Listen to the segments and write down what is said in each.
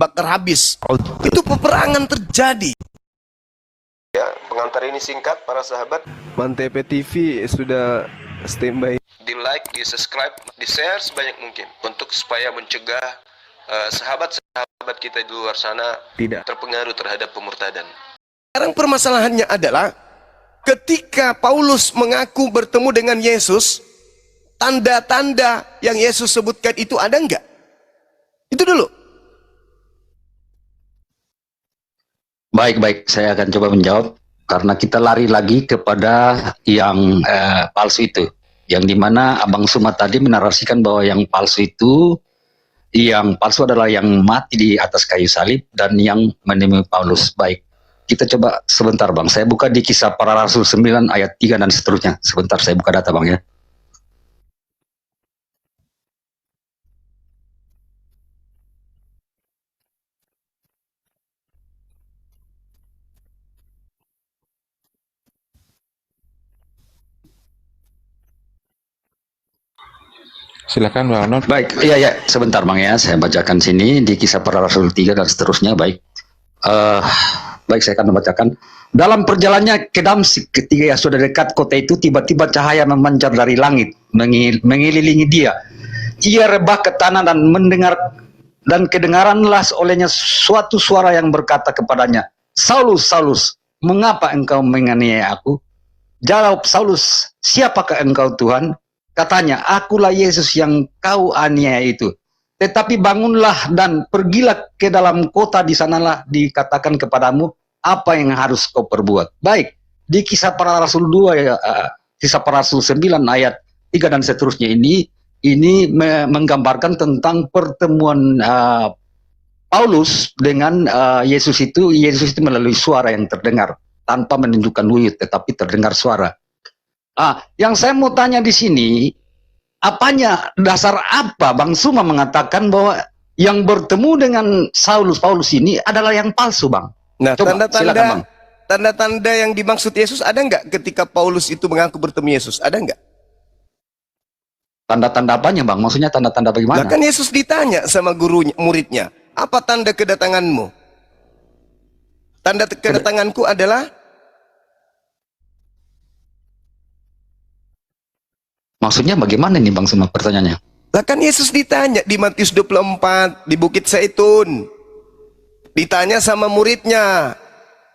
bakar habis. Itu peperangan terjadi. Ya, pengantar ini singkat para sahabat. Mantep TV sudah standby. Di like, di subscribe, di share sebanyak mungkin untuk supaya mencegah sahabat-sahabat kita di luar sana Tidak terpengaruh terhadap pemurtadan. Sekarang permasalahannya adalah ketika Paulus mengaku bertemu dengan Yesus, tanda-tanda yang Yesus sebutkan itu ada enggak? Itu dulu. Baik, saya akan coba menjawab karena kita lari lagi kepada yang palsu itu, yang dimana Abang Suma tadi menarasikan bahwa yang palsu itu, yang palsu adalah yang mati di atas kayu salib dan yang menemui Paulus. Baik, kita coba sebentar Bang, saya buka di Kisah Para Rasul 9 ayat 3 dan seterusnya. Sebentar saya buka data Bang ya. Silakan Bang Arnold. Baik, iya, sebentar Bang ya, saya bacakan sini di Kisah Para Rasul 3 dan seterusnya. Baik, baik saya akan membacakan. Dalam perjalanannya ke Damsyik, ketika sudah dekat kota itu, tiba-tiba cahaya memancar dari langit, mengelilingi dia. Ia rebah ke tanah dan kedengaranlah olehnya suatu suara yang berkata kepadanya, Saulus, Saulus, mengapa engkau menganiaya aku? Jawab Saulus, siapakah engkau Tuhan? Katanya, akulah Yesus yang kau aniaya itu. Tetapi bangunlah dan pergilah ke dalam kota, di sanalah dikatakan kepadamu apa yang harus kau perbuat. Baik, di Kisah Para Rasul 2 ya, Kisah Para Rasul 9 ayat 3 dan seterusnya ini menggambarkan tentang pertemuan Paulus dengan Yesus itu melalui suara yang terdengar tanpa menunjukkan wujud, tetapi terdengar suara. Yang saya mau tanya di sini, apanya, dasar apa Bang Suma mengatakan bahwa yang bertemu dengan Paulus ini adalah yang palsu, Bang? Nah, Silakan, Bang. tanda-tanda yang dimaksud Yesus ada nggak ketika Paulus itu mengaku bertemu Yesus? Ada nggak? Tanda-tanda apanya, Bang? Maksudnya tanda-tanda bagaimana? Nah, kan Yesus ditanya sama muridnya, apa tanda kedatanganmu? Tanda kedatanganku adalah... Maksudnya bagaimana nih Bang Suma pertanyaannya? Lah kan Yesus ditanya di Matius 24 di Bukit Zaitun. Ditanya sama muridnya,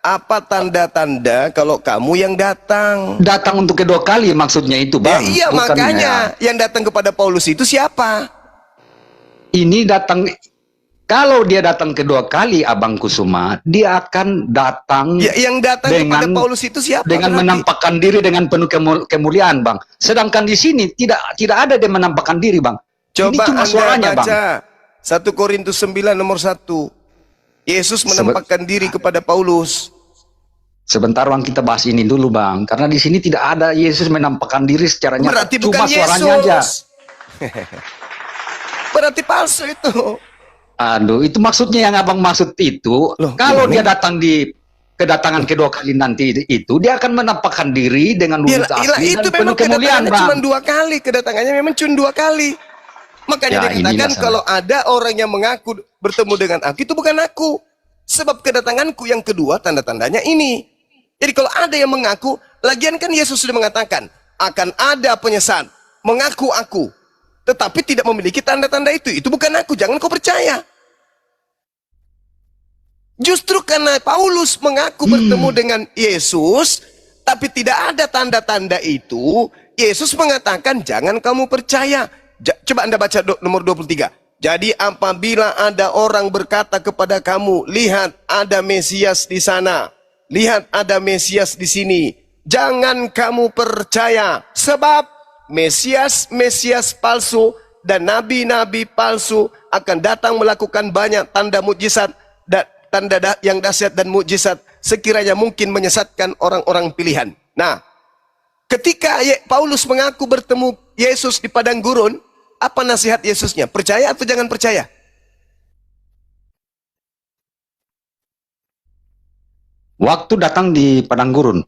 apa tanda-tanda kalau kamu yang datang? Datang untuk kedua kali maksudnya itu, Bang. Ya, iya, bukan makanya yang datang kepada Paulus itu siapa? Ini datang, kalau dia datang kedua kali, Abang Kusuma, dia akan datang yang datang kepada Paulus itu siapa? Dengan berarti menampakkan diri dengan penuh kemuliaan, Bang. Sedangkan di sini tidak ada dia menampakkan diri, Bang. Coba ini cuma Anda suaranya, baca Bang. 1 Korintus 9 nomor 1. Yesus menampakkan diri kepada Paulus. Sebentar Bang, kita bahas ini dulu Bang, karena di sini tidak ada Yesus menampakkan diri secara nyata. Berarti cuma bukan suaranya Yesus aja. Berarti palsu itu. Aduh, itu maksudnya yang Abang maksud itu. Loh, kalau gimana? dia datang di kedatangan kedua kali nanti itu, dia akan menampakkan diri dengan wujud asli itu dan penuh memang kemuliaan, kedatangannya Bang. cuma 2 kali. Kedatangannya memang cuma 2 kali. Makanya Ya, dikatakan inilah kalau ada orang yang mengaku bertemu dengan aku, itu bukan aku. Sebab kedatanganku yang kedua tanda-tandanya ini. Jadi kalau ada yang mengaku, lagian kan Yesus sudah mengatakan akan ada penyesat mengaku aku, tetapi tidak memiliki tanda-tanda itu bukan aku, jangan kau percaya. Justru karena Paulus mengaku bertemu dengan Yesus, tapi tidak ada tanda-tanda itu, Yesus mengatakan jangan kamu percaya. Coba Anda baca nomor 23. Jadi apabila ada orang berkata kepada kamu, lihat ada Mesias di sana, lihat ada Mesias di sini, jangan kamu percaya, sebab Mesias palsu dan nabi-nabi palsu akan datang melakukan banyak tanda mukjizat dan tanda yang dahsyat dan mukjizat sekiranya mungkin menyesatkan orang-orang pilihan. Nah, ketika Paulus mengaku bertemu Yesus di padang gurun, apa nasihat Yesusnya? Percaya atau jangan percaya? Waktu datang di padang gurun,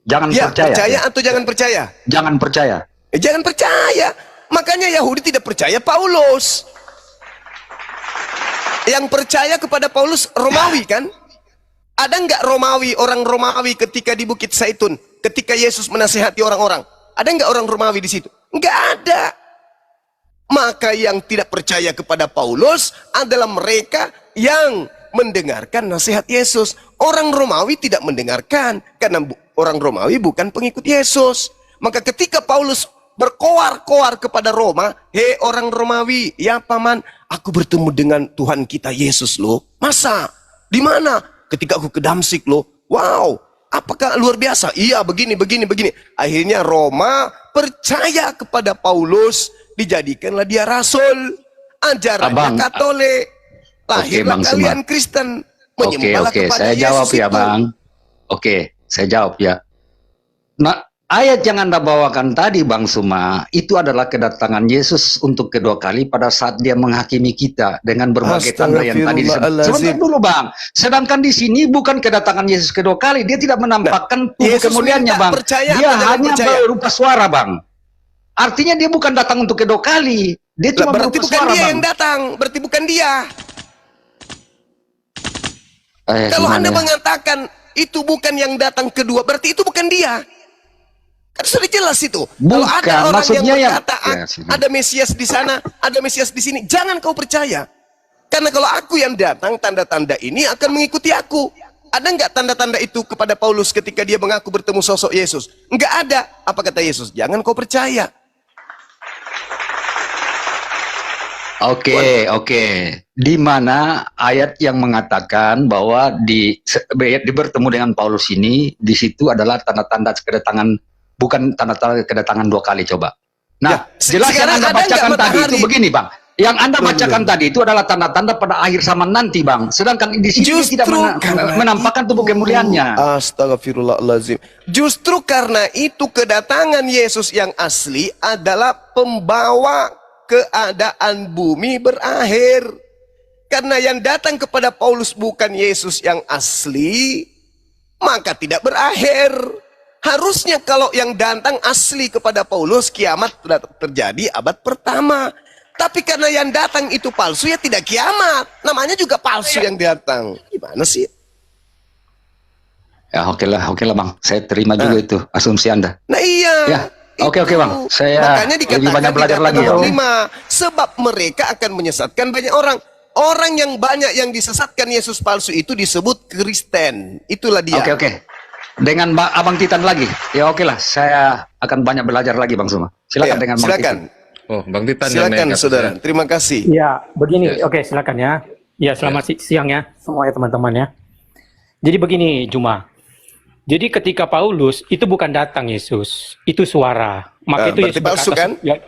jangan percaya. Percaya atau jangan percaya? Jangan percaya. Jangan percaya. Makanya Yahudi tidak percaya Paulus. Yang percaya kepada Paulus Romawi kan? Ada nggak Romawi, orang Romawi ketika di Bukit Zaitun, ketika Yesus menasihati orang-orang? Ada nggak orang Romawi di situ? Nggak ada. Maka yang tidak percaya kepada Paulus adalah mereka yang mendengarkan nasihat Yesus. Orang Romawi tidak mendengarkan, karena orang Romawi bukan pengikut Yesus. Maka ketika Paulus berkoar-koar kepada Roma, hei orang Romawi, ya paman, aku bertemu dengan Tuhan kita Yesus loh. Masa? Di mana? Ketika aku ke Damsik loh. Wow, apakah luar biasa? Iya, begini. Akhirnya Roma percaya kepada Paulus, dijadikanlah dia rasul. Ajarannya Katolik. Lahirlah kalian Kristen. Menyembahlah kepada saya jawab Yesus ya, itu. Bang. Saya jawab ya. Nah, ayat yang Anda bawakan tadi, Bang Suma, itu adalah kedatangan Yesus untuk kedua kali pada saat dia menghakimi kita dengan berbagai tanda yang tadi disebut. Sebentar dulu, Bang. Sedangkan di sini bukan kedatangan Yesus kedua kali. Dia tidak menampakkan tubuh kemuliaannya, Bang. Dia hanya berupa suara, Bang. Artinya dia bukan datang untuk kedua kali. Dia cuma Berarti berupa bukan suara, dia Bang. yang datang. Berarti bukan dia. Kalau Anda mengatakan itu bukan yang datang kedua, berarti itu bukan dia. Kan sudah jelas itu. Kalau ada orang yang berkata ada Mesias di sana, ada Mesias di sini, jangan kau percaya. Karena kalau aku yang datang, tanda-tanda ini akan mengikuti aku. Ada nggak tanda-tanda itu kepada Paulus ketika dia mengaku bertemu sosok Yesus? Nggak ada. Apa kata Yesus? Jangan kau percaya. Oke. Di mana ayat yang mengatakan bahwa di bertemu dengan Paulus ini, di situ adalah tanda-tanda kedatangan, bukan tanda-tanda kedatangan dua kali, coba. Nah, jelas yang Anda bacakan tadi itu begini, Bang. Yang Anda bacakan tadi itu adalah tanda-tanda pada akhir zaman nanti, Bang. Sedangkan di sini tidak menampakkan tubuh kemuliaannya. Astagfirullahaladzim. Justru karena itu kedatangan Yesus yang asli adalah pembawa keadaan bumi berakhir. Karena yang datang kepada Paulus bukan Yesus yang asli, maka tidak berakhir. Harusnya kalau yang datang asli kepada Paulus, kiamat sudah terjadi abad pertama. Tapi karena yang datang itu palsu, ya tidak kiamat. Namanya juga palsu yang datang. Gimana sih? Ya oke lah Bang. Saya terima juga itu asumsi Anda. Nah iya. Ya. Oke Bang. Saya makanya lebih banyak belajar lagi ya. 5, sebab mereka akan menyesatkan banyak orang. Orang yang banyak yang disesatkan Yesus palsu itu disebut Kristen. Itulah dia. Oke. Dengan Abang Titan lagi. Ya oke lah. Saya akan banyak belajar lagi, Bang Suma. Silakan dengan Bang Titan. Oh, Bang Titan. Silakan saudara. Terima kasih. Ya, begini. Oke, silakan ya. Ya, selamat siang ya semuanya teman-teman ya. Jadi begini, Juma. Jadi ketika Paulus itu bukan datang Yesus, itu suara. Maka itu Yesus palsu berkata, kan? Ya,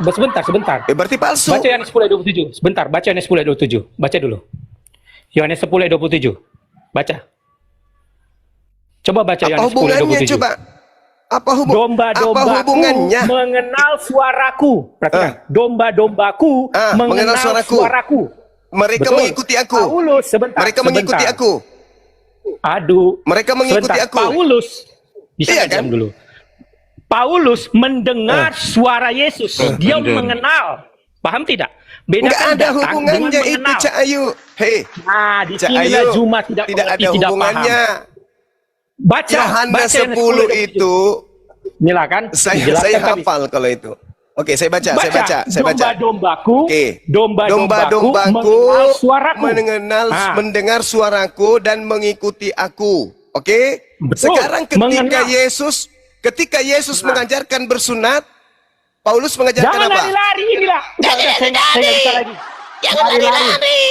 sebentar. Berarti palsu. Baca Yohanes 10 ayat 27. Sebentar, baca Yohanes 10 ayat 27. Baca dulu. Yohanes 10 ayat 27. Baca. Coba baca Yohanes 10 ayat 27. Coba. Apa Domba-dombaku mengenal suaraku. Perhatikan. Domba-dombaku mengenal suaraku. Mereka mengikuti aku. Paulus, mereka mengikuti aku. Mereka mengikuti aku. Paulus, bisa kan? Dulu. Paulus mendengar suara Yesus. Dia mengenal. Paham tidak? Nggak ada hubungannya itu, Cak Ayu. Hei. Nah, di sinilah Juma tidak ada hubungannya. Baca Yohanes 10 itu. Inilah kan? Saya hafal kalau itu. Oke, saya baca. Domba-dombaku mendengar suaraku dan mengikuti aku. Oke? Sekarang ketika Yesus mengajarkan bersunat, Paulus mengajarkan apa? Jangan lari-lari inilah. Jangan lari-lari.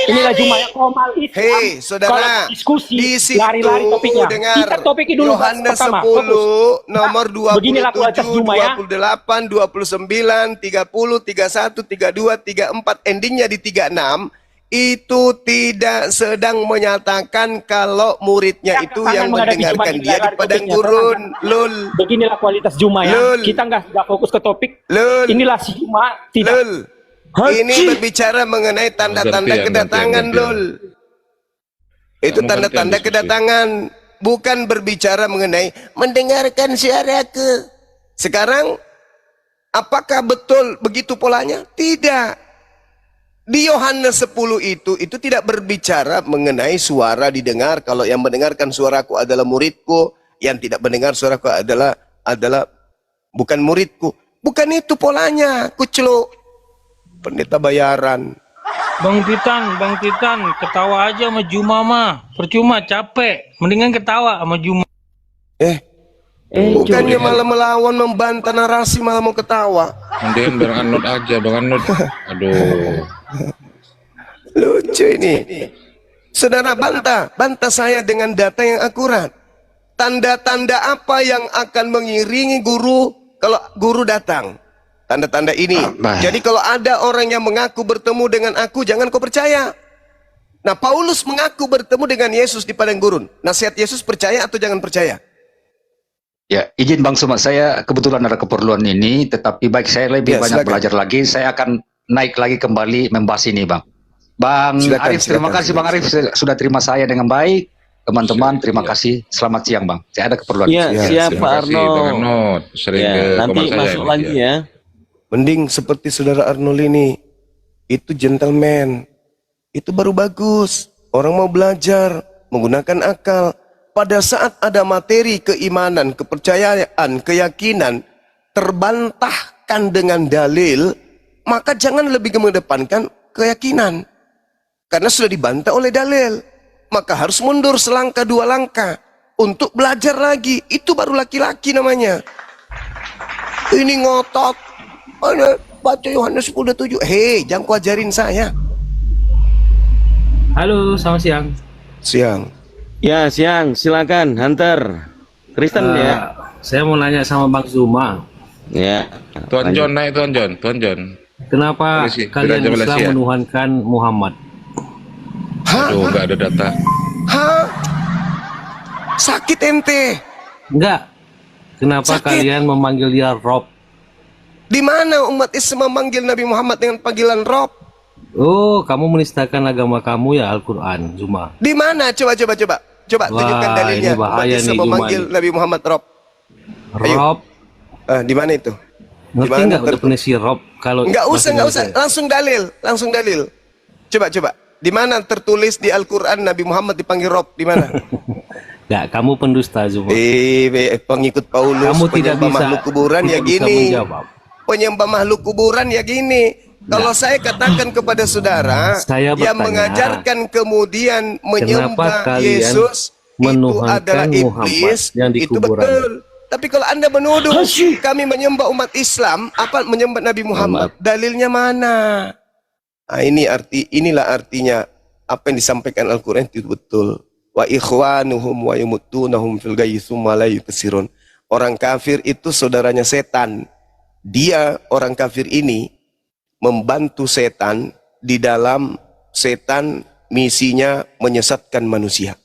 Inilah Juma ya, komal Islam. Hei, saudara, diskusi, di situ lari-lari topiknya. dengar Kita topiknya dulu Yohanes 10 nomor 27, 28, 29, 30, 31, 32, 34, endingnya di 36. Itu tidak sedang menyatakan kalau muridnya itu yang mendengarkan dia di padang gurun. Lul. Beginilah kualitas Juma ya. Kita nggak fokus ke topik. Inilah si Juma tidak. Ini berbicara mengenai tanda-tanda kedatangan, Lul. Itu tanda-tanda kedatangan, bukan berbicara mengenai mendengarkan suaraku. Sekarang, apakah betul begitu polanya? Tidak. Di Yohanes 10 itu tidak berbicara mengenai suara didengar. Kalau yang mendengarkan suaraku adalah muridku, yang tidak mendengar suaraku adalah bukan muridku. Bukan itu polanya, kucelo. Pendeta bayaran. Bang Titan, ketawa aja sama Juma mah. Percuma, capek. Mendingan ketawa sama Juma. Bukannya malah melawan, membantah narasi, malah mau ketawa. Mendingan Bang Anut aja, Bang Anut. Aduh. Lucu ini. Saudara, bantah saya dengan data yang akurat. Tanda-tanda apa yang akan mengiringi guru kalau guru datang? Tanda-tanda ini. Jadi kalau ada orang yang mengaku bertemu dengan aku, jangan kau percaya. Nah, Paulus mengaku bertemu dengan Yesus di padang gurun. Nasihat Yesus percaya atau jangan percaya? Ya, izin Bang Sumat, saya kebetulan ada keperluan ini, tetapi baik saya lebih banyak silakan. belajar lagi, saya akan naik lagi kembali membahas ini, Bang. Bang Arif, terima kasih Bang Arif sudah terima saya dengan baik. Teman-teman, terima kasih. Selamat siang, Bang. Saya ada keperluan. Iya, siap Terima Pak kasih, Arno. Bang Anut. Sering Ya, ke nanti komar saya masuk ini, lagi ya. ya. Mending seperti saudara Arnold ini. Itu gentleman. Itu baru bagus. Orang mau belajar, menggunakan akal. Pada saat ada materi keimanan, kepercayaan, keyakinan terbantahkan dengan dalil, maka jangan lebih mengedepankan keyakinan. Karena sudah dibantah oleh dalil. Maka harus mundur selangkah dua langkah untuk belajar lagi. Itu baru laki-laki namanya. Ini ngotot. Baca Yohanes 10:7. Hei, jangan kau ajarin saya. Halo, selamat siang. Siang. Ya, siang. Silakan, Hunter. Kristen ya. Saya mau nanya sama Bang Zuma. Ya. Tuan John naik, Tuan John. Tuan John. Kenapa Polisi, kalian Raja Islam Malaysia. menuhankan Muhammad? Aduh, nggak ada data. Hah? Sakit ente. Enggak. Kenapa Sakit. kalian memanggil dia Rob? Di mana umat Islam memanggil Nabi Muhammad dengan panggilan Rob? Oh, kamu menistakan agama kamu ya Al-Quran, Zuma. Di mana? Coba Wah, tunjukkan dalilnya. ini bahaya Umat Islam nih, Juma memanggil nih. Nabi Muhammad Rob. Ayo. Rob, Di mana itu? ngerti Gimana nggak definisi Rob? Kalau Enggak usah, bahasa enggak usah. Indonesia? Langsung dalil. Coba. Di mana tertulis di Al-Quran Nabi Muhammad dipanggil Rob? Di mana? Nggak, kamu pendusta Zuma. Pengikut Paulus, Kamu tidak penyembah bisa, makhluk kuburan ya tidak bisa gini. menjawab. Penyembah makhluk kuburan ya gini. Kalau saya katakan kepada saudara Saya yang bertanya, mengajarkan kemudian kenapa menyembah kalian Yesus itu menuhankan adalah Muhammad iblis, yang di itu kuburan? betul. Tapi kalau Anda menuduh kami menyembah umat Islam, apa menyembah Nabi Muhammad, dalilnya mana? Nah, inilah artinya apa yang disampaikan Al-Quran itu betul. Wa ikhwanuhum wa yumutunahum fil ghayyi tsumma la yubsirun. Orang kafir itu saudaranya setan. Dia, orang kafir ini, membantu setan di dalam setan misinya menyesatkan manusia.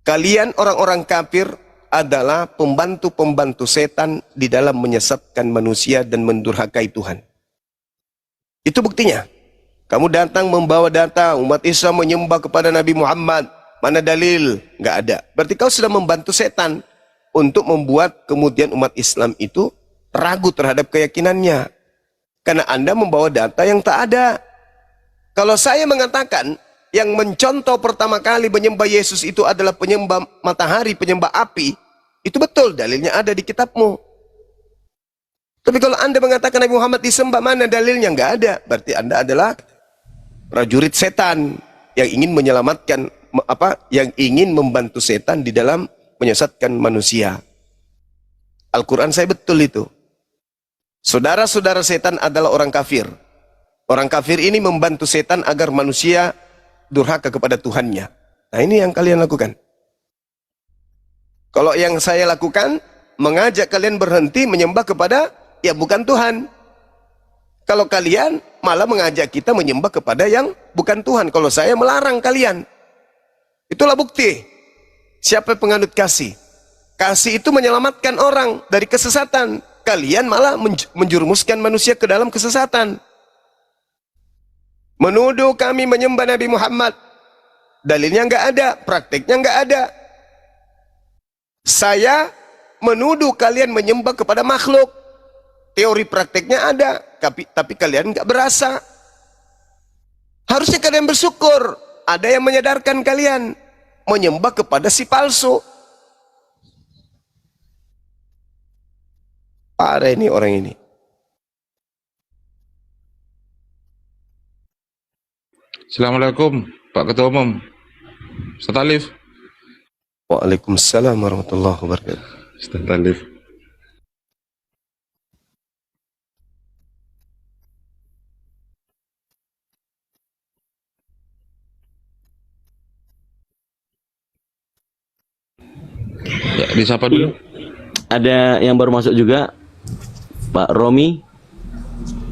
Kalian orang-orang kafir adalah pembantu-pembantu setan di dalam menyesatkan manusia dan mendurhakai Tuhan. Itu buktinya. Kamu datang membawa data umat Islam menyembah kepada Nabi Muhammad. Mana dalil? Nggak ada. Berarti kau sudah membantu setan untuk membuat kemudian umat Islam itu ragu terhadap keyakinannya. Karena Anda membawa data yang tak ada. Kalau saya mengatakan yang mencontoh pertama kali menyembah Yesus itu adalah penyembah matahari, penyembah api, itu betul, dalilnya ada di kitabmu. Tapi kalau Anda mengatakan Nabi Muhammad disembah, mana dalilnya? Nggak ada. Berarti Anda adalah prajurit setan yang ingin menyelamatkan, yang ingin membantu setan di dalam menyesatkan manusia. Al-Quran saya betul itu. Saudara-saudara setan adalah orang kafir. Orang kafir ini membantu setan agar manusia durhaka kepada Tuhannya. Nah, ini yang kalian lakukan. Kalau yang saya lakukan, mengajak kalian berhenti menyembah kepada ya bukan Tuhan. Kalau kalian malah mengajak kita menyembah kepada yang bukan Tuhan. Kalau saya melarang kalian. Itulah bukti. Siapa penganut kasih? Kasih itu menyelamatkan orang dari kesesatan. Kalian malah menjerumuskan manusia ke dalam kesesatan. Menuduh kami menyembah Nabi Muhammad. Dalilnya nggak ada, prakteknya nggak ada. Saya menuduh kalian menyembah kepada makhluk. Teori prakteknya ada, tapi kalian nggak berasa. Harusnya kalian bersyukur. Ada yang menyadarkan kalian menyembah kepada si palsu. Parah ini orang ini. Assalamualaikum Pak Ketua Umum Ustaz Alif. Waalaikumsalam warahmatullahi wabarakatuh. Ustaz Alif. Ya, disapa dulu. Ada yang baru masuk juga, Pak Romi.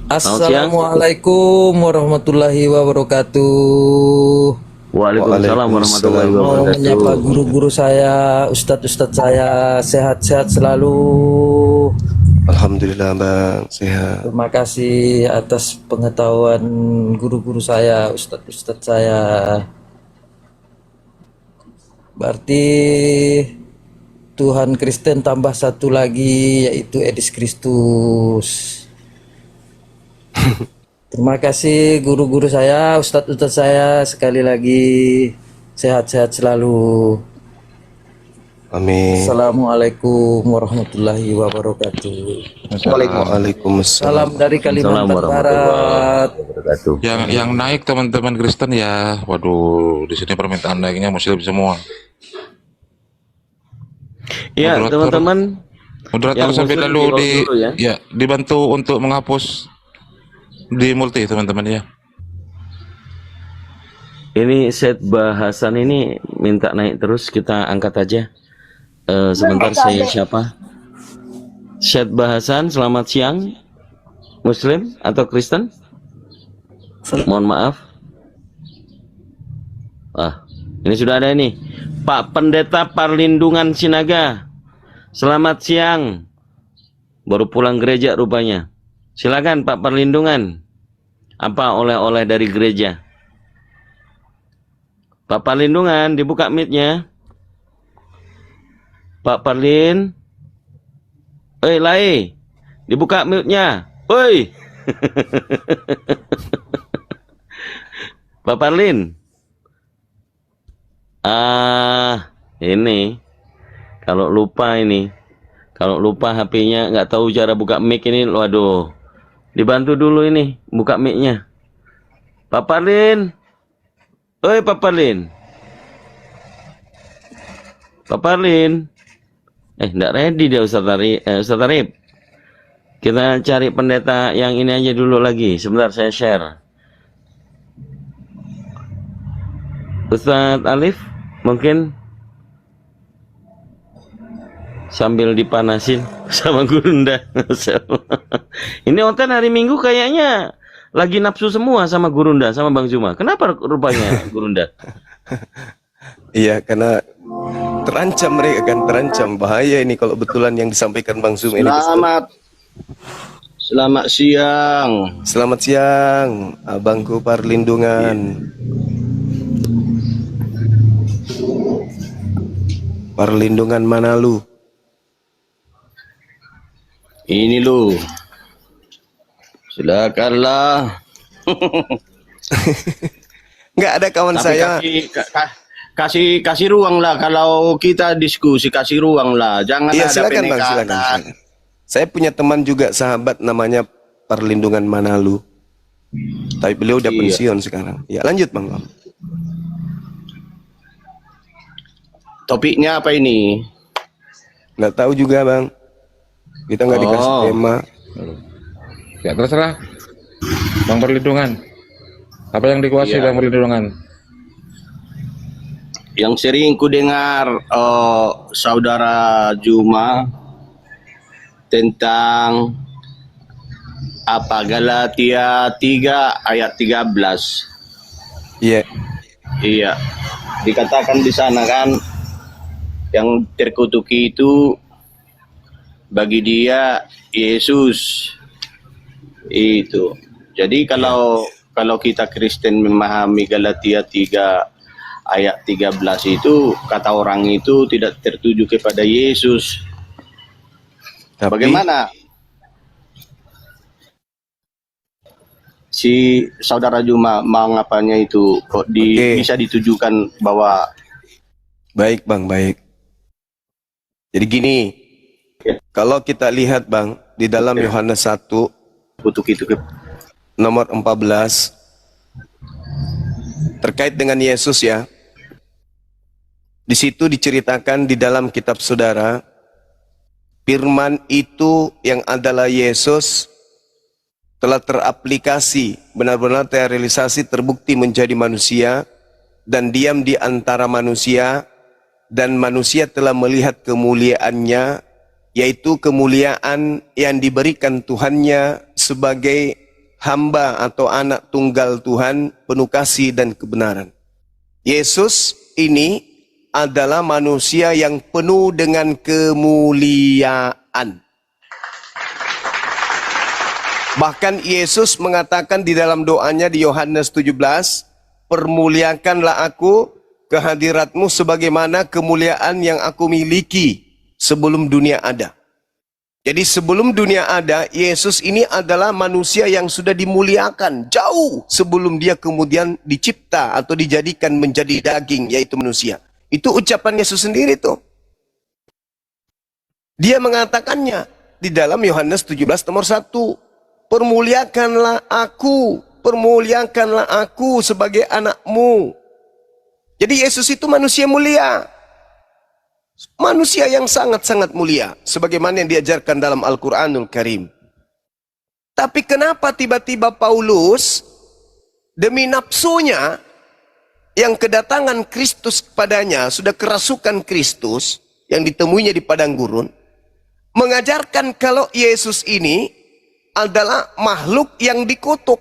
Assalamualaikum warahmatullahi wabarakatuh. Waalaikumsalam warahmatullahi Mau wabarakatuh. menyapa guru-guru saya, ustadz-ustadz saya, sehat-sehat selalu. Alhamdulillah bang, sehat. Terima kasih atas pengetahuan guru-guru saya, ustadz-ustadz saya. Berarti Tuhan Kristen tambah satu lagi, yaitu Yesus Kristus. Terima kasih guru-guru saya, ustadz-ustadz saya, sekali lagi sehat-sehat selalu. Amin. Assalamualaikum warahmatullahi wabarakatuh. Waalaikumsalam. Salam dari Kalimantan Barat. Wabarakatuh. Yang naik teman-teman Kristen ya. Waduh, di sini permintaan naiknya muslim semua. Ya, Moderator- teman-teman, Moderator Yang sampai muslim lalu di-load di dulu ya. ya dibantu untuk menghapus di multi teman-teman ya. ini set bahasan ini minta naik terus, kita angkat aja. Sebentar, saya siapa? Set bahasan, selamat siang. Muslim atau Kristen? Mohon maaf. Ini sudah ada ini. Pak Pendeta Perlindungan Sinaga. Selamat siang. Baru pulang gereja rupanya. Silakan Pak Perlindungan. Apa oleh-oleh dari gereja? Pak Perlindungan, dibuka mic-nya. Pak Perlin. Lai. Dibuka mic-nya. Oi. Pak Perlin. Ini. Kalau lupa ini. Kalau lupa HP-nya nggak tahu cara buka mic ini, waduh. Dibantu dulu ini, buka mic-nya. Pak Perlin. Oi Pak Perlin. Pak Perlin. Nggak ready dia Ustaz Arif. Kita cari pendeta yang ini aja dulu lagi. Sebentar saya share. Ustaz Alif, mungkin sambil dipanasin sama Gurunda. Ini onten hari Minggu kayaknya lagi nafsu semua sama Gurunda, sama Bang Zuma. Kenapa rupanya Gurunda? Iya, karena terancam mereka kan, terancam. Bahaya ini kalau betulan yang disampaikan Bang Zum ini. Selamat siang. Selamat siang, Abangku Perlindungan. Perlindungan mana lu? Ini lu. Silakanlah. Nggak ada kawan Tapi saya. kasih ruang lah kalau kita diskusi, kasih ruang lah. Jangan Iya, ada silakan Bang, penekanan. silakan. Saya punya teman juga sahabat namanya Perlindungan Manalu. Tapi beliau udah Iya. pensiun sekarang. Ya, lanjut Bang. Topiknya apa ini? Nggak tahu juga Bang. Kita nggak dikasih tema. Ya terserah. Bang Perlindungan. Apa yang dikuasai Iya. Bang Perlindungan? Yang sering ku dengar saudara Juma tentang apa Galatia 3 ayat 13. Iya. Iya. Dikatakan di sana kan yang terkutuki itu bagi dia Yesus. Itu. Jadi kalau kita Kristen memahami Galatia 3 ayat 13 itu, kata orang itu tidak tertuju kepada Yesus. Tapi, Bagaimana? si saudara Juma mengapanya itu kok Oke. bisa ditujukan bahwa Baik Bang, baik. Jadi gini, kalau kita lihat Bang, di dalam Yohanes 1 untuk itu nomor 14 terkait dengan Yesus ya. Di situ diceritakan di dalam kitab saudara, firman itu yang adalah Yesus telah teraplikasi, benar-benar terrealisasi, terbukti menjadi manusia dan diam di antara manusia, dan manusia telah melihat kemuliaannya, yaitu kemuliaan yang diberikan Tuhannya sebagai hamba atau anak tunggal Tuhan, penuh kasih dan kebenaran. Yesus ini adalah manusia yang penuh dengan kemuliaan. Bahkan Yesus mengatakan di dalam doanya di Yohanes 17, permuliakanlah aku, kehadiratmu sebagaimana kemuliaan yang aku miliki sebelum dunia ada. Jadi sebelum dunia ada, Yesus ini adalah manusia yang sudah dimuliakan jauh sebelum dia kemudian dicipta atau dijadikan menjadi daging, yaitu manusia. Itu ucapan Yesus sendiri tuh. Dia mengatakannya di dalam Yohanes 17 nomor 1. Permuliakanlah aku sebagai anakmu. Jadi Yesus itu manusia mulia. Manusia yang sangat-sangat mulia. Sebagaimana yang diajarkan dalam Al-Quranul Karim. Tapi kenapa tiba-tiba Paulus demi nafsunya yang kedatangan Kristus kepadanya, sudah kerasukan Kristus yang ditemuinya di padang gurun, mengajarkan kalau Yesus ini adalah makhluk yang dikutuk.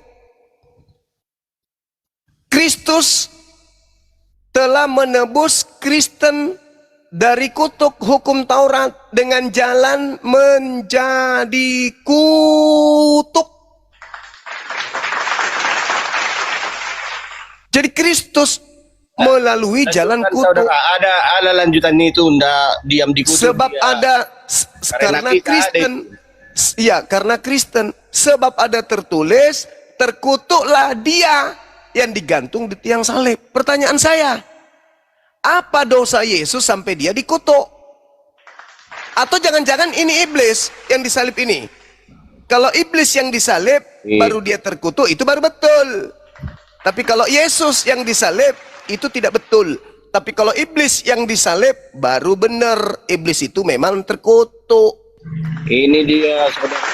Kristus telah menebus Kristen dari kutuk hukum Taurat dengan jalan menjadi kutuk. Jadi Kristus melalui jalan kutuk. Saudara, ada lanjutan itu, ndak diam di kutuk. Sebab dia. ada karena kita Kristen. Ya, karena Kristen. Sebab ada tertulis, terkutuklah dia yang digantung di tiang salib. Pertanyaan saya, apa dosa Yesus sampai dia dikutuk? Atau jangan-jangan ini iblis yang disalib ini? Kalau iblis yang disalib, baru dia terkutuk, itu baru betul. Tapi kalau Yesus yang disalib, itu tidak betul. Tapi kalau iblis yang disalib, baru benar. Iblis itu memang terkutuk. Ini dia, saudara.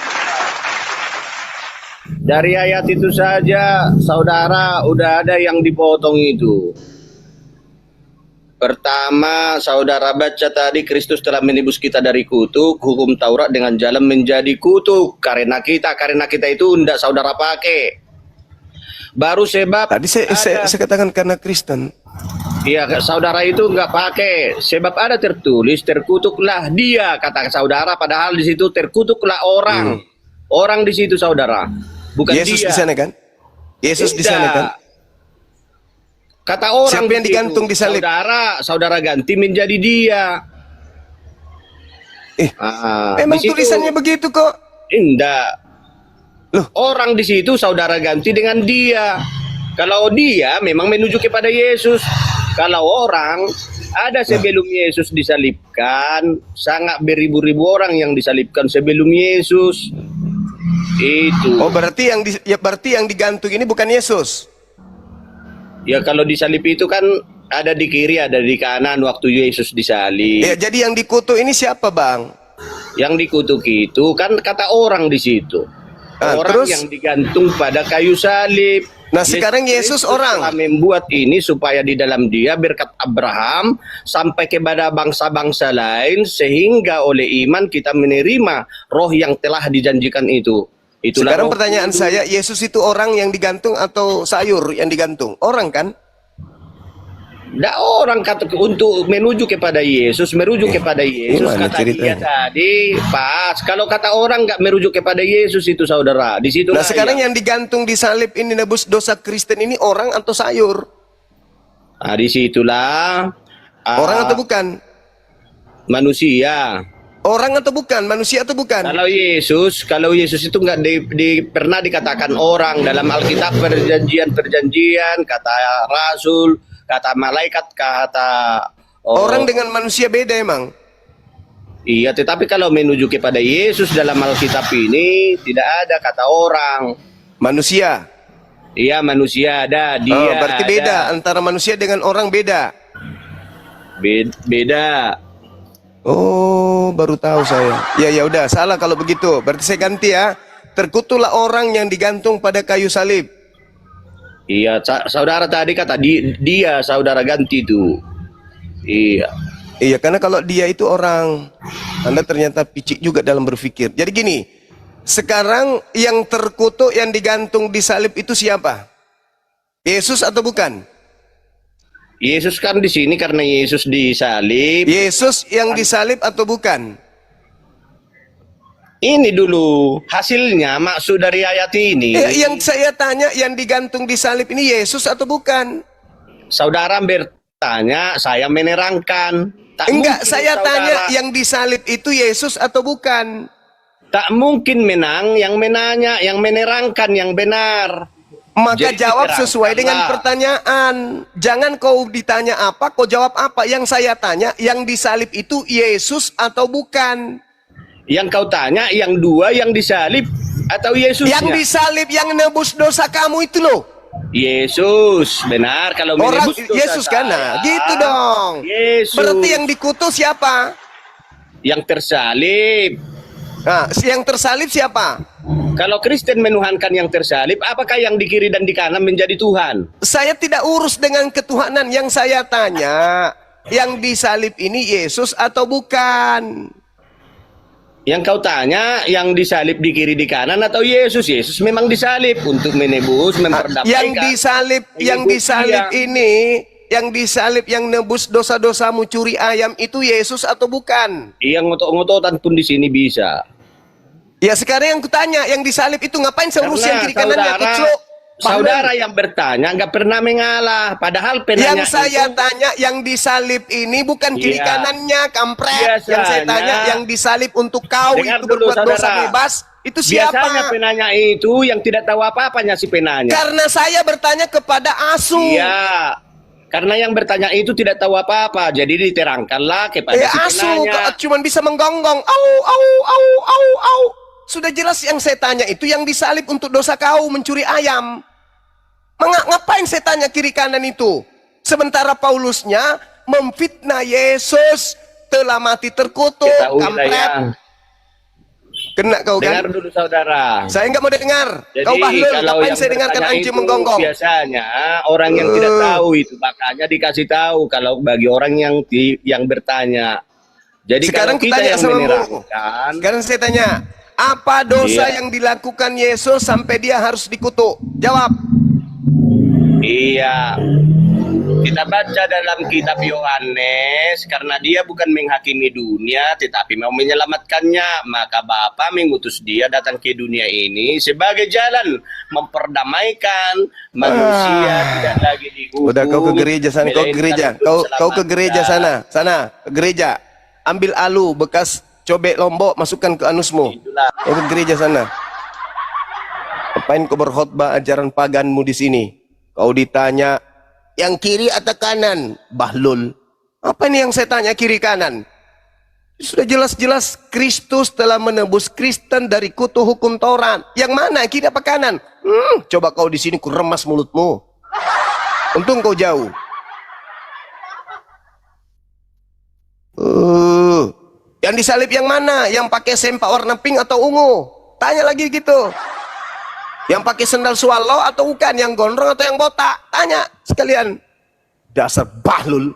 Dari ayat itu saja, saudara, udah ada yang dipotong itu. Pertama, saudara baca tadi, Kristus telah menebus kita dari kutuk, hukum Taurat dengan jalan menjadi kutuk. Karena kita itu tidak saudara pakai. Baru sebab Tadi saya katakan karena Kristen. Iya, saudara itu nggak pakai. Sebab ada tertulis, terkutuklah dia, kata saudara. Padahal di situ terkutuklah orang. Orang di situ, saudara. Bukan Yesus dia. di sana kan? Yesus di Tidak. sana kan? Kata orang. Siapa yang di situ, digantung di salib? Saudara ganti menjadi dia. Emang di situ- tulisannya begitu kok? Tidak. Loh. Orang di situ saudara ganti dengan dia. Kalau dia memang menuju kepada Yesus. Kalau orang ada sebelum Yesus disalibkan, sangat beribu-ribu orang yang disalibkan sebelum Yesus. Itu. Oh, berarti yang digantung ini bukan Yesus. Ya kalau disalib itu kan ada di kiri, ada di kanan waktu Yesus disalib. Ya, jadi yang dikutuk ini siapa, Bang? Yang dikutuk itu kan kata orang di situ. Orang terus? yang digantung pada kayu salib. Nah, sekarang Yesus orang. telah membuat ini supaya di dalam dia berkat Abraham sampai kepada bangsa-bangsa lain, sehingga oleh iman kita menerima roh yang telah dijanjikan itu. Itulah Sekarang roh pertanyaan kudus. saya, Yesus itu orang yang digantung atau sayur yang digantung? Orang kan? Nah, orang kata untuk menuju kepada Yesus, merujuk kepada Yesus, gimana kata dia ceritanya? tadi pas. Kalau kata orang nggak merujuk kepada Yesus itu, saudara, di situ. Nah, sekarang yang digantung di salib ini nebus dosa Kristen ini orang atau sayur? Nah, disitulah Orang atau bukan? manusia. Orang atau bukan? Manusia atau bukan? Kalau Yesus itu nggak pernah dikatakan orang dalam Alkitab, perjanjian, kata rasul, kata malaikat, kata Orang dengan manusia beda emang. Iya, tetapi kalau menuju kepada Yesus dalam Alkitab ini tidak ada kata orang. Manusia. Iya, manusia ada, dia berarti ada. beda antara manusia dengan orang beda. Beda. Oh, baru tahu saya. Ya udah, salah kalau begitu. Berarti saya ganti ya. Terkutuklah orang yang digantung pada kayu salib. Iya, saudara tadi kata dia saudara ganti itu. Iya. Iya, karena kalau dia itu orang, Anda ternyata picik juga dalam berpikir. Jadi gini, sekarang yang terkutuk yang digantung di salib itu siapa? Yesus atau bukan? Yesus kan di sini karena Yesus disalib. Yesus yang disalib atau bukan? Ini dulu hasilnya maksud dari ayat ini. Yang saya tanya, yang digantung di salib ini Yesus atau bukan? Saudara bertanya, saya menerangkan. Enggak, saya tanya yang disalib itu Yesus atau bukan? Tak mungkin yang menanya, yang menerangkan yang benar. Maka Jadi jawab sesuai dengan pertanyaan. Jangan kau ditanya apa, kau jawab apa. Yang saya tanya, yang disalib itu Yesus atau bukan? Yang kau tanya, yang dua yang disalib atau Yesusnya? Yang disalib, yang nebus dosa kamu itu loh. Yesus, benar. Kalau orang menebus dosa Yesus kan, nah, gitu dong. Yesus. Berarti yang dikutuk siapa? Yang tersalib. Nah, yang tersalib siapa? Kalau Kristen menuhankan yang tersalib, apakah yang di kiri dan di kanan menjadi Tuhan? Saya tidak urus dengan ketuhanan. Yang saya tanya, yang disalib ini Yesus atau bukan? Yang kau tanya, yang disalib di kiri di kanan atau Yesus? Yesus memang disalib untuk menebus, memperdamaikan. Yang disalib ini, yang disalib yang nebus dosa-dosamu curi ayam itu Yesus atau bukan? Yang ngotot-ngototan pun di sini bisa. Ya sekarang yang kutanya, yang disalib itu ngapain saya urus yang kiri kanannya? Saudara yang bertanya nggak pernah mengalah, padahal penanya yang saya tanya yang disalib ini bukan kiri kanannya, kampret. Biasanya, yang saya tanya yang disalib untuk kau itu berbuat dosa bebas, itu siapa? Biasanya penanya itu yang tidak tahu apa-apanya si penanya. Karena saya bertanya kepada asu. Iya. Karena yang bertanya itu tidak tahu apa-apa, jadi diterangkanlah kepada si asu penanya. cuman bisa menggonggong, au au au au au. Sudah jelas yang saya tanya itu yang disalib untuk dosa kau mencuri ayam. Ngapain saya tanya kiri kanan itu? Sementara Paulusnya memfitnah Yesus telah mati terkutuk, kampret. Kena kau kan? Dengar dulu saudara. Saya nggak mau dengar. Jadi, Kau bahlul, kalau ngapain yang saya dengarkan bertanya anjing itu menggonggong? Biasanya orang yang tidak tahu itu makanya dikasih tahu kalau bagi orang yang bertanya. Jadi sekarang kalau kita tanya yang sama menerangkan. Sekarang saya tanya, apa dosa yang dilakukan Yesus sampai dia harus dikutuk? Jawab. Iya. Kita baca dalam kitab Yohanes, karena dia bukan menghakimi dunia tetapi mau menyelamatkannya, maka Bapa mengutus dia datang ke dunia ini sebagai jalan memperdamaikan manusia, tidak lagi dihukum. Udah kau ke gereja sana, kau ke gereja. Kau ke gereja sana, ke gereja. Ambil alu bekas cobek lombok, masukkan ke anusmu. Kau ke gereja sana. Apain kau berkhotbah ajaran paganmu di sini? Kau ditanya yang kiri atau kanan? Bahlul. Apa ini yang saya tanya kiri kanan? Sudah jelas-jelas Kristus telah menebus Kristen dari kutu hukum Taurat. Yang mana kiri apa kanan? Coba kau di sini ku remas mulutmu. Untung kau jauh. Yang disalib yang mana? Yang pakai sempak warna pink atau ungu? Tanya lagi gitu. Yang pakai sendal swallow atau bukan? Yang gondrong atau yang botak? Tanya sekalian. Dasar bahlul.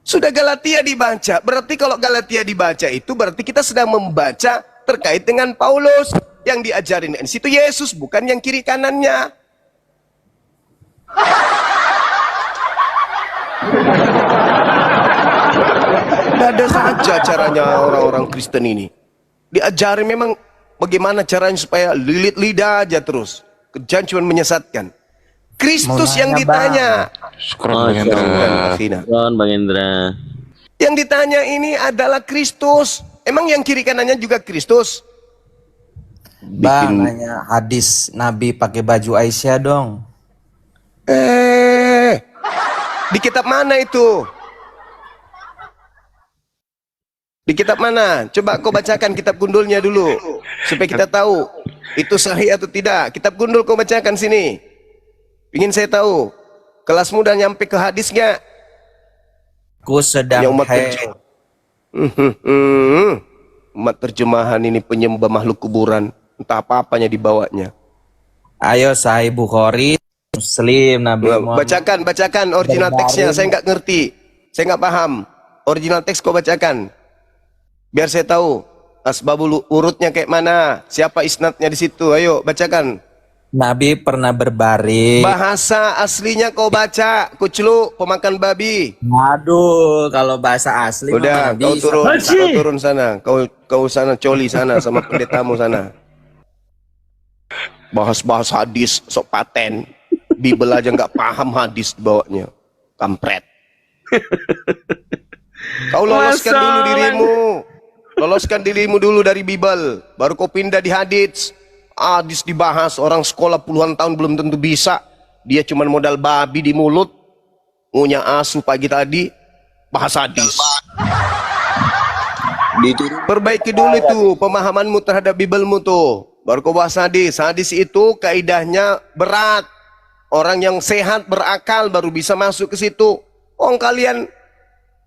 Sudah Galatia dibaca. Berarti kalau Galatia dibaca itu berarti kita sedang membaca terkait dengan Paulus. Yang diajarin di situ Yesus, bukan yang kiri kanannya. Ada saja caranya orang-orang Kristen ini. Diajari memang bagaimana caranya supaya lilit lidah aja terus. Kerjaan cuma menyesatkan. Kristus yang ditanya. Syukuran Bang Hendra. Bang Hendra. Yang ditanya ini adalah Kristus. Emang yang kiri kanannya juga Kristus? Bang, nanya hadis Nabi pakai baju Aisyah dong. Di kitab mana itu? Di kitab mana? Coba kau bacakan kitab gundulnya dulu, supaya kita tahu itu sahih atau tidak. Kitab gundul kau bacakan sini. Ingin saya tahu, kelasmu udah nyampe ke hadisnya. Ku sedang haid. Umat terjemahan ini penyembah makhluk kuburan. Entah apa-apanya dibawanya. Ayo Sahih Bukhari, Muslim, Nabi Muhammad. Bacakan original teksnya. Saya nggak ngerti, saya nggak paham. Original teks kau bacakan, biar saya tahu asbabul urutnya kayak mana, siapa isnadnya di situ. Ayo bacakan. Nabi pernah berbaring. Bahasa aslinya kau baca, kuclu pemakan babi. Aduh, kalau bahasa asli udah, kau turun sana, kau sana coli sana sama pendetamu sana. Bahas-bahas hadis sok paten, Bible aja nggak paham hadis bawanya, kampret. Kau loloskan dulu dirimu, loloskan dirimu dulu dari Bible, baru kau pindah di hadis. Hadis dibahas, orang sekolah puluhan tahun belum tentu bisa. Dia cuma modal babi di mulut, ngunyah asu pagi tadi, bahas hadis. Perbaiki dulu itu pemahamanmu terhadap Biblemu tuh, baru kau bahas hadis. Hadis itu kaidahnya berat. Orang yang sehat berakal baru bisa masuk ke situ. Kalian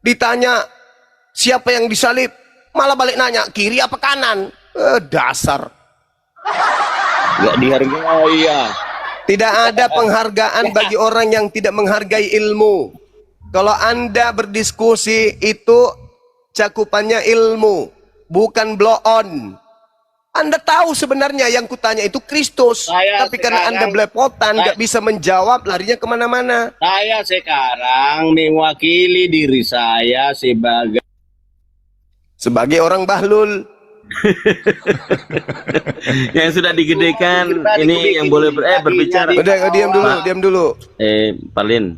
ditanya siapa yang disalib, malah balik nanya kiri apa kanan. Dasar. Gak dihargai ya. Tidak ada penghargaan bagi orang yang tidak menghargai ilmu. Kalau Anda berdiskusi itu cakupannya ilmu, bukan blow on. Anda tahu sebenarnya yang kutanya itu Kristus, tapi karena Anda belepotan nggak bisa menjawab, larinya kemana-mana. Saya sekarang mewakili diri saya sebagai orang bahlul. Yang sudah digedekan ini yang boleh berbicara. Udah, diam dulu. Palin,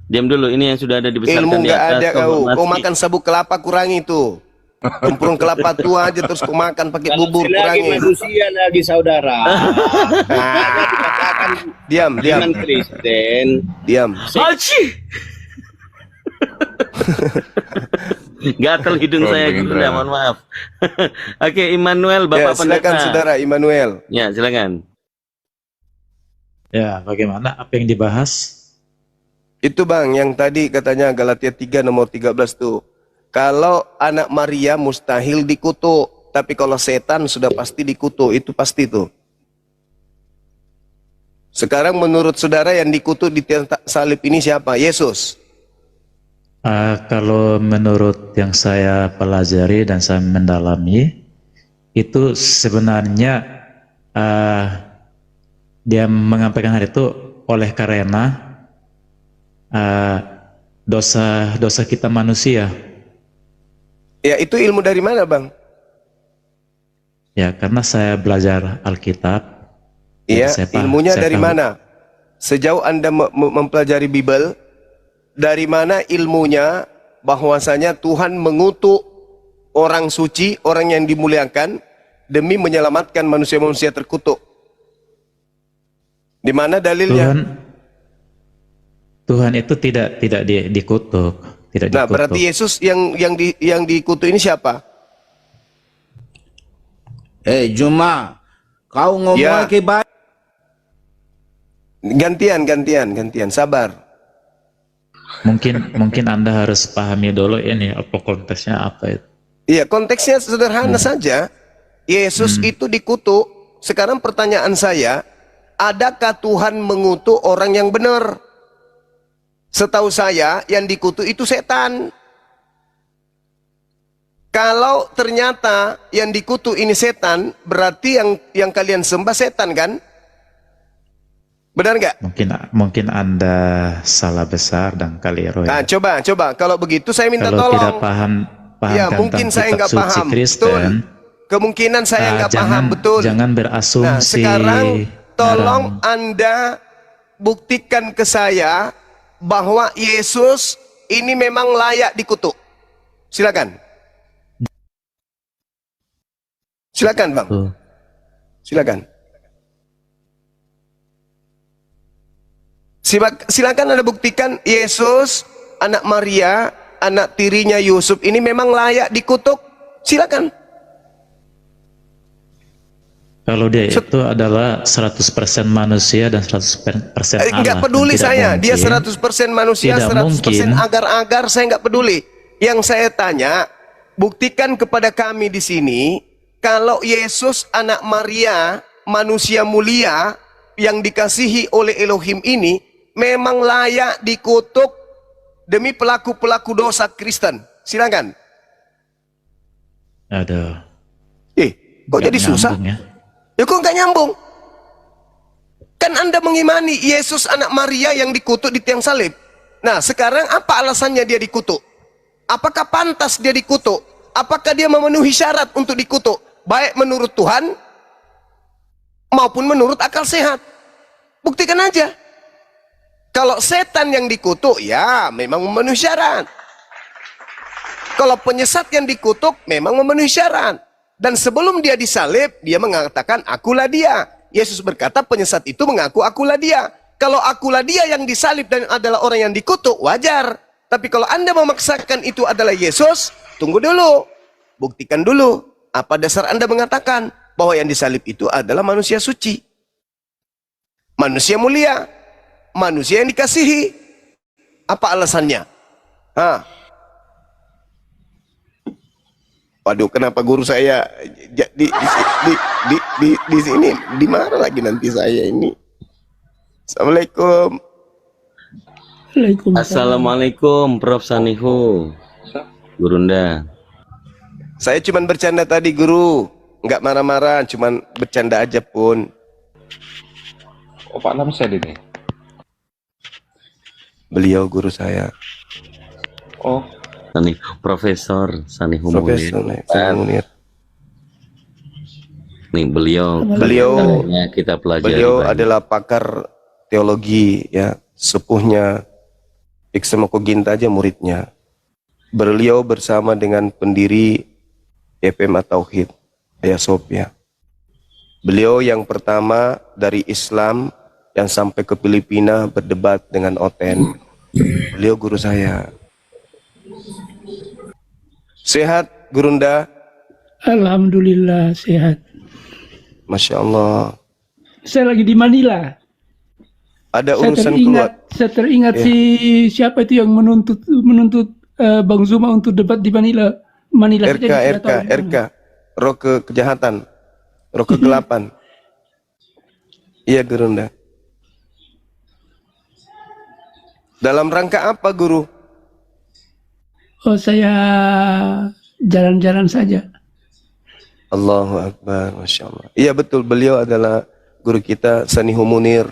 diam dulu. Ini yang sudah ada dibesarkan ilmu di nggak atas. Ada kau makan sabuk kelapa kurangi itu. Tempurung kelapa tua aja terus kau makan pakai bubur kurangi. Manusia lagi saudara. Diam. Kristen. Diam. Gatal hidung saya gitu, mohon maaf. Oke, Immanuel, Bapak silakan Pendeta. Saudara Immanuel. Ya, silakan. Ya, bagaimana apa yang dibahas? Itu Bang, yang tadi katanya Galatia 3 nomor 13 tuh. Kalau anak Maria mustahil dikutuk, tapi kalau setan sudah pasti dikutuk, itu pasti tuh. Sekarang menurut saudara yang dikutuk di salib ini siapa? Yesus. Kalau menurut yang saya pelajari dan saya mendalami, itu sebenarnya dia mengampaikan hal itu oleh karena dosa kita manusia. Ya, itu ilmu dari mana Bang? Ya, karena saya belajar Alkitab. Iya, ilmunya dari mana? Sejauh Anda mempelajari Bible, dari mana ilmunya bahwasanya Tuhan mengutuk orang suci, orang yang dimuliakan demi menyelamatkan manusia-manusia terkutuk? Di mana dalilnya? Tuhan itu tidak dikutuk, tidak dikutuk. Berarti Yesus yang dikutuk ini siapa? Juma, kau ngomong lagi baik. Gantian, sabar. Mungkin Anda harus pahami dulu ini apa konteksnya apa itu. Iya, konteksnya sederhana saja. Yesus itu dikutuk. Sekarang pertanyaan saya, adakah Tuhan mengutuk orang yang benar? Setahu saya yang dikutuk itu setan. Kalau ternyata yang dikutuk ini setan, berarti yang kalian sembah setan kan? Benar nggak? Mungkin Anda salah besar dan keliru. Nah, coba kalau begitu saya minta kalau tolong. tidak paham ya, mungkin saya nggak paham. Kristen, kemungkinan saya nggak paham, betul. Jangan berasumsi. Nah, sekarang tolong Anda buktikan ke saya bahwa Yesus ini memang layak dikutuk. Silakan. Silakan, Bang. Silakan. Silakan Anda buktikan Yesus, anak Maria, anak tirinya Yusuf ini memang layak dikutuk. Silakan. Kalau dia itu adalah 100% manusia dan 100% Allah. Enggak peduli Tidak saya, dia mungkin. 100% manusia, Tidak 100% mungkin. agar-agar, saya enggak peduli. Yang saya tanya, buktikan kepada kami di sini, kalau Yesus anak Maria, manusia mulia, yang dikasihi oleh Elohim ini, memang layak dikutuk demi pelaku-pelaku dosa Kristen. Silakan. Aduh. Kok Nggak jadi susah? nyambung ya. Ya kok nggak nyambung? Kan Anda mengimani Yesus anak Maria yang dikutuk di tiang salib. Nah sekarang apa alasannya dia dikutuk? Apakah pantas dia dikutuk? Apakah dia memenuhi syarat untuk dikutuk? Baik menurut Tuhan maupun menurut akal sehat. Buktikan aja. Kalau setan yang dikutuk, ya memang memenuhi syarat. Kalau penyesat yang dikutuk, memang memenuhi syarat. Dan sebelum dia disalib, dia mengatakan, akulah dia. Yesus berkata, penyesat itu mengaku akulah dia. Kalau akulah dia yang disalib dan adalah orang yang dikutuk, wajar. Tapi kalau Anda memaksakan itu adalah Yesus, tunggu dulu. Buktikan dulu. Apa dasar Anda mengatakan bahwa yang disalib itu adalah manusia suci? Manusia mulia. Manusia yang dikasihi. Apa alasannya? Waduh, kenapa guru saya di sini dimarah lagi nanti saya ini. Assalamualaikum. Assalamualaikum, Prof. Sanihu. Gurunda. Saya cuman bercanda tadi, guru. Nggak marah-marah, cuman bercanda aja pun. Oh, Pak Lamsel ini. Beliau guru saya. Oh. Profesor Sanihu Profesor Munir. Nih beliau kita pelajari. Beliau adalah pakar teologi, ya, sepuhnya Iksemoko Ginta aja muridnya. Beliau bersama dengan pendiri FMA Tauhid Ayah Sophia. Beliau yang pertama dari Islam yang sampai ke Filipina berdebat dengan Oten. Beliau guru saya. Sehat, Gurunda? Alhamdulillah sehat. Masya Allah. Saya lagi di Manila. Ada urusan keluar. Saya teringat Ya. siapa itu yang menuntut Bang Zuma untuk debat di Manila. RK, roh kejahatan, roh kegelapan. Iya, Gurunda. Dalam rangka apa, Guru? Oh, saya jalan-jalan saja. Allahu Akbar, Masya Allah. Iya betul, beliau adalah guru kita, Sanihu Munir.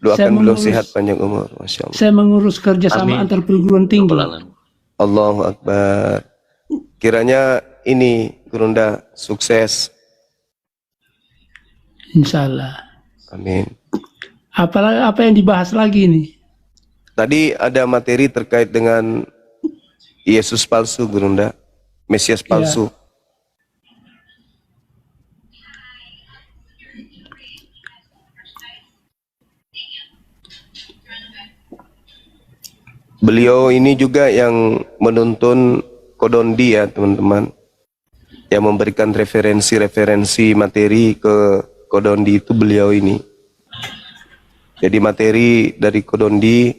Doakan beliau sehat panjang umur, Masya Allah. Saya mengurus kerjasama antar perguruan tinggi. Allahu Akbar. Kiranya ini, Gurunda, sukses. Insya Allah. Amin. Apa yang dibahas lagi nih? Tadi ada materi terkait dengan Yesus palsu, Gurunda. Mesias palsu. Beliau ini juga yang menuntun Kodondi, ya teman-teman, yang memberikan referensi-referensi materi ke Kodondi itu beliau ini. Jadi materi dari Kodondi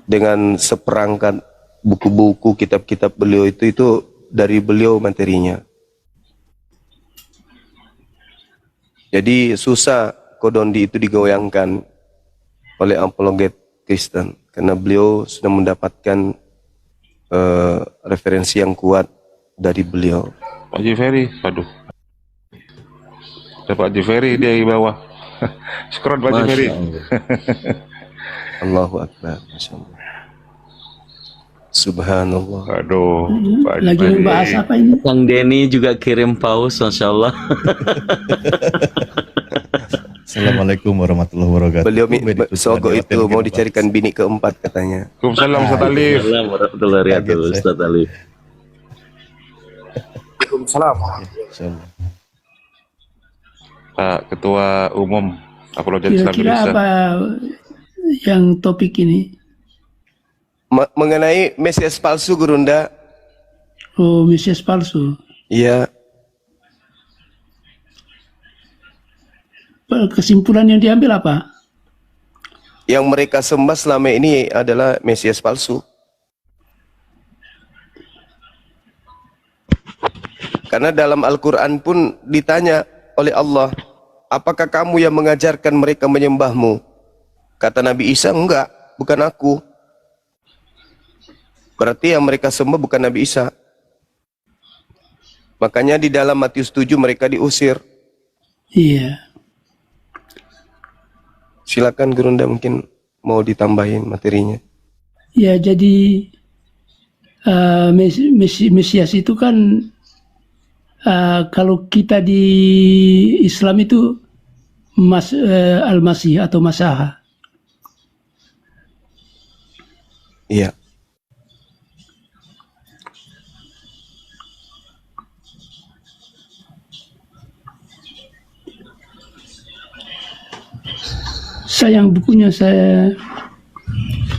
dengan seperangkat buku-buku, kitab-kitab beliau itu dari beliau materinya. Jadi susah Kodondi itu digoyangkan oleh apologet Kristen karena beliau sudah mendapatkan referensi yang kuat dari beliau. Pak Jiferi, waduh. Ada Pak Jiferi dia di bawah. Scroll Pak Jiferi. Allahu Akbar, Masya Allah. Subhanallah. Aduh, Pak Lagi Jiferi. membahas apa ini? Bang Denny juga kirim paus, Masya Allah. Assalamualaikum warahmatullahi wabarakatuh. Beliau sogok itu mau dicarikan bini keempat katanya. Waalaikumsalam Ustaz Alif. Waalaikumsalam warahmatullahi wabarakatuh, Ustaz Alif. Waalaikumsalam. Insyaallah. Pak Ketua Umum Apologet Islam Kira-kira Indonesia. apa yang topik ini? Mengenai Mesias palsu, Gurunda. Oh, Mesias palsu. Iya. Kesimpulan yang diambil apa? Yang mereka sembah selama ini adalah Mesias palsu. Karena dalam Al-Quran pun ditanya oleh Allah, apakah kamu yang mengajarkan mereka menyembahmu? Kata Nabi Isa, enggak, bukan aku. Berarti yang mereka sembah bukan Nabi Isa. Makanya di dalam Matius 7 mereka diusir. Iya. Silakan Gurunda, mungkin mau ditambahin materinya. Ya, jadi Mesias itu kan kalau kita di Islam itu Al-Masih atau Masaha. Iya. Sayang bukunya saya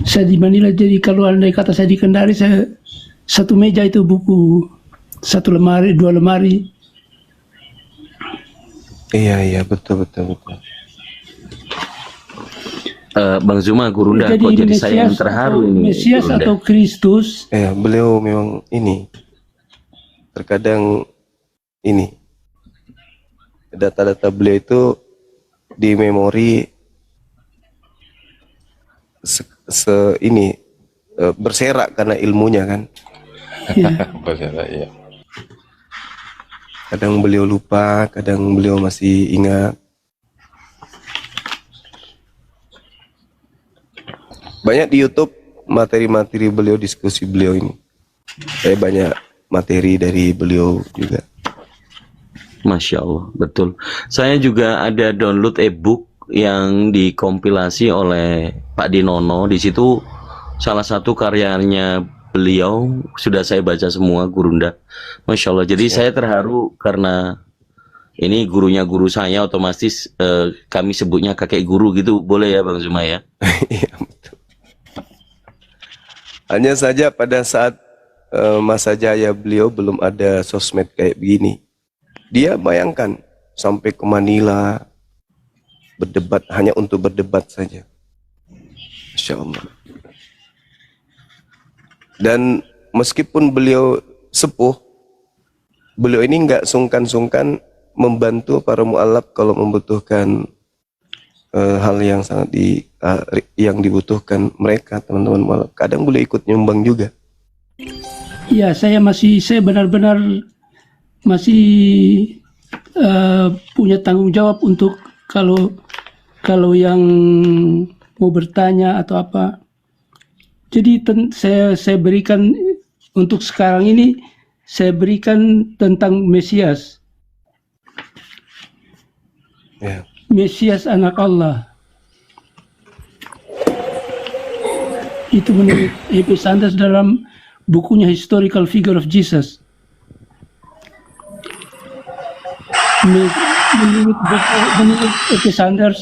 di Manila, jadi kalau andai kata saya di Kendari, saya satu meja itu buku, satu lemari, dua lemari. Iya, betul. Bang Zuma, Gurunda, Jadi kok jadi Mesias saya yang terharu atau- ini. Mesias Gurunda. atau Kristus, Beliau memang ini terkadang ini data-data beliau itu di memori berserak karena ilmunya kan. Iya. Kadang beliau lupa, kadang beliau masih ingat. Banyak di YouTube materi-materi beliau, diskusi beliau ini. Saya banyak materi dari beliau juga. Masya Allah, betul. Saya juga ada download e-book yang dikompilasi oleh Pak Dinono. Di situ salah satu karyanya beliau sudah saya baca semua, Gurunda. Masya Allah. Jadi saya terharu karena ini gurunya guru saya, otomatis kami sebutnya kakek guru gitu. Boleh ya Bang Zuma ya? Iya, betul. Hanya saja pada saat masa jaya beliau belum ada sosmed kayak begini. Dia bayangkan sampai ke Manila berdebat hanya untuk berdebat saja. Masya Allah. Dan meskipun beliau sepuh, beliau ini nggak sungkan-sungkan membantu para mu'alaf kalau membutuhkan hal yang sangat yang dibutuhkan mereka, teman-teman mu'alaf. Kadang beliau ikut nyumbang juga. ya saya benar-benar masih punya tanggung jawab untuk kalau yang mau bertanya atau apa. Jadi saya berikan untuk sekarang ini, saya berikan tentang Mesias. Ya. Mesias anak Allah. Itu menurut E.P. Sanders dalam bukunya Historical Figure of Jesus. Menurut E.P. Sanders,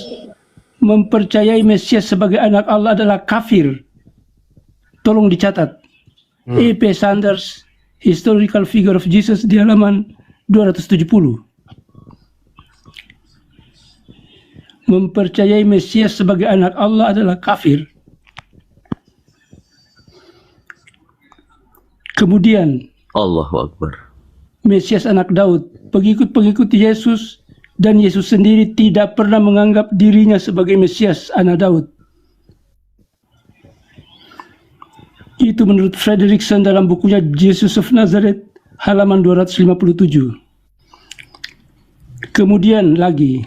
mempercayai Mesias sebagai anak Allah adalah kafir. Tolong dicatat. E.P. Sanders, Historical Figure of Jesus di halaman 270. Mempercayai Mesias sebagai anak Allah adalah kafir. Kemudian Allahu Akbar. Mesias anak Daud, pengikut-pengikut Yesus dan Yesus sendiri tidak pernah menganggap dirinya sebagai Mesias anak Daud. Itu menurut Frederickson dalam bukunya Jesus of Nazareth halaman 257. Kemudian lagi,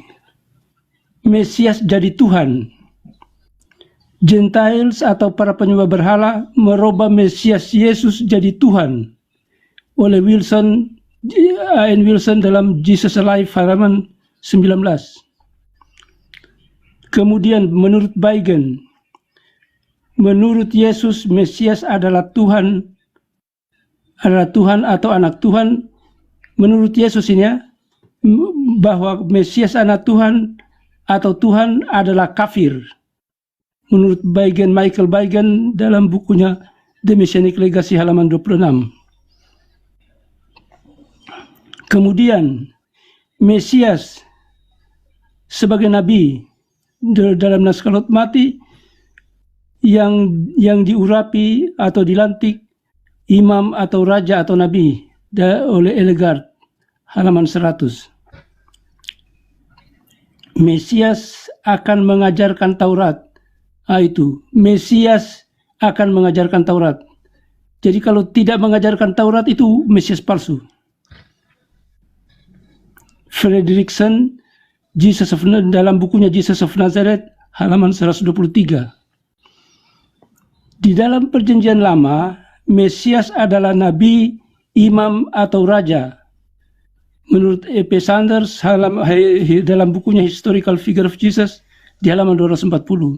Mesias jadi Tuhan. Gentiles atau para penyembah berhala merubah Mesias Yesus jadi Tuhan oleh A.N. Wilson dalam Jesus Alive halaman 19. Kemudian menurut Beigen, menurut Yesus Mesias adalah Tuhan atau anak Tuhan menurut Yesus ini ya, bahwa Mesias anak Tuhan atau Tuhan adalah kafir. Menurut Michael Baigen dalam bukunya The Messianic Legacy halaman 26. Kemudian Mesias sebagai nabi dalam naskah Lot Mati yang diurapi atau dilantik imam atau raja atau nabi oleh Elegard halaman 100. Mesias akan mengajarkan Taurat. Itu Mesias akan mengajarkan Taurat. Jadi kalau tidak mengajarkan Taurat itu Mesias palsu. Fredrickson dalam bukunya Jesus of Nazareth halaman 123. Di dalam perjanjian lama, Mesias adalah nabi, imam atau raja. Menurut E.P. Sanders dalam bukunya Historical Figure of Jesus di halaman 240.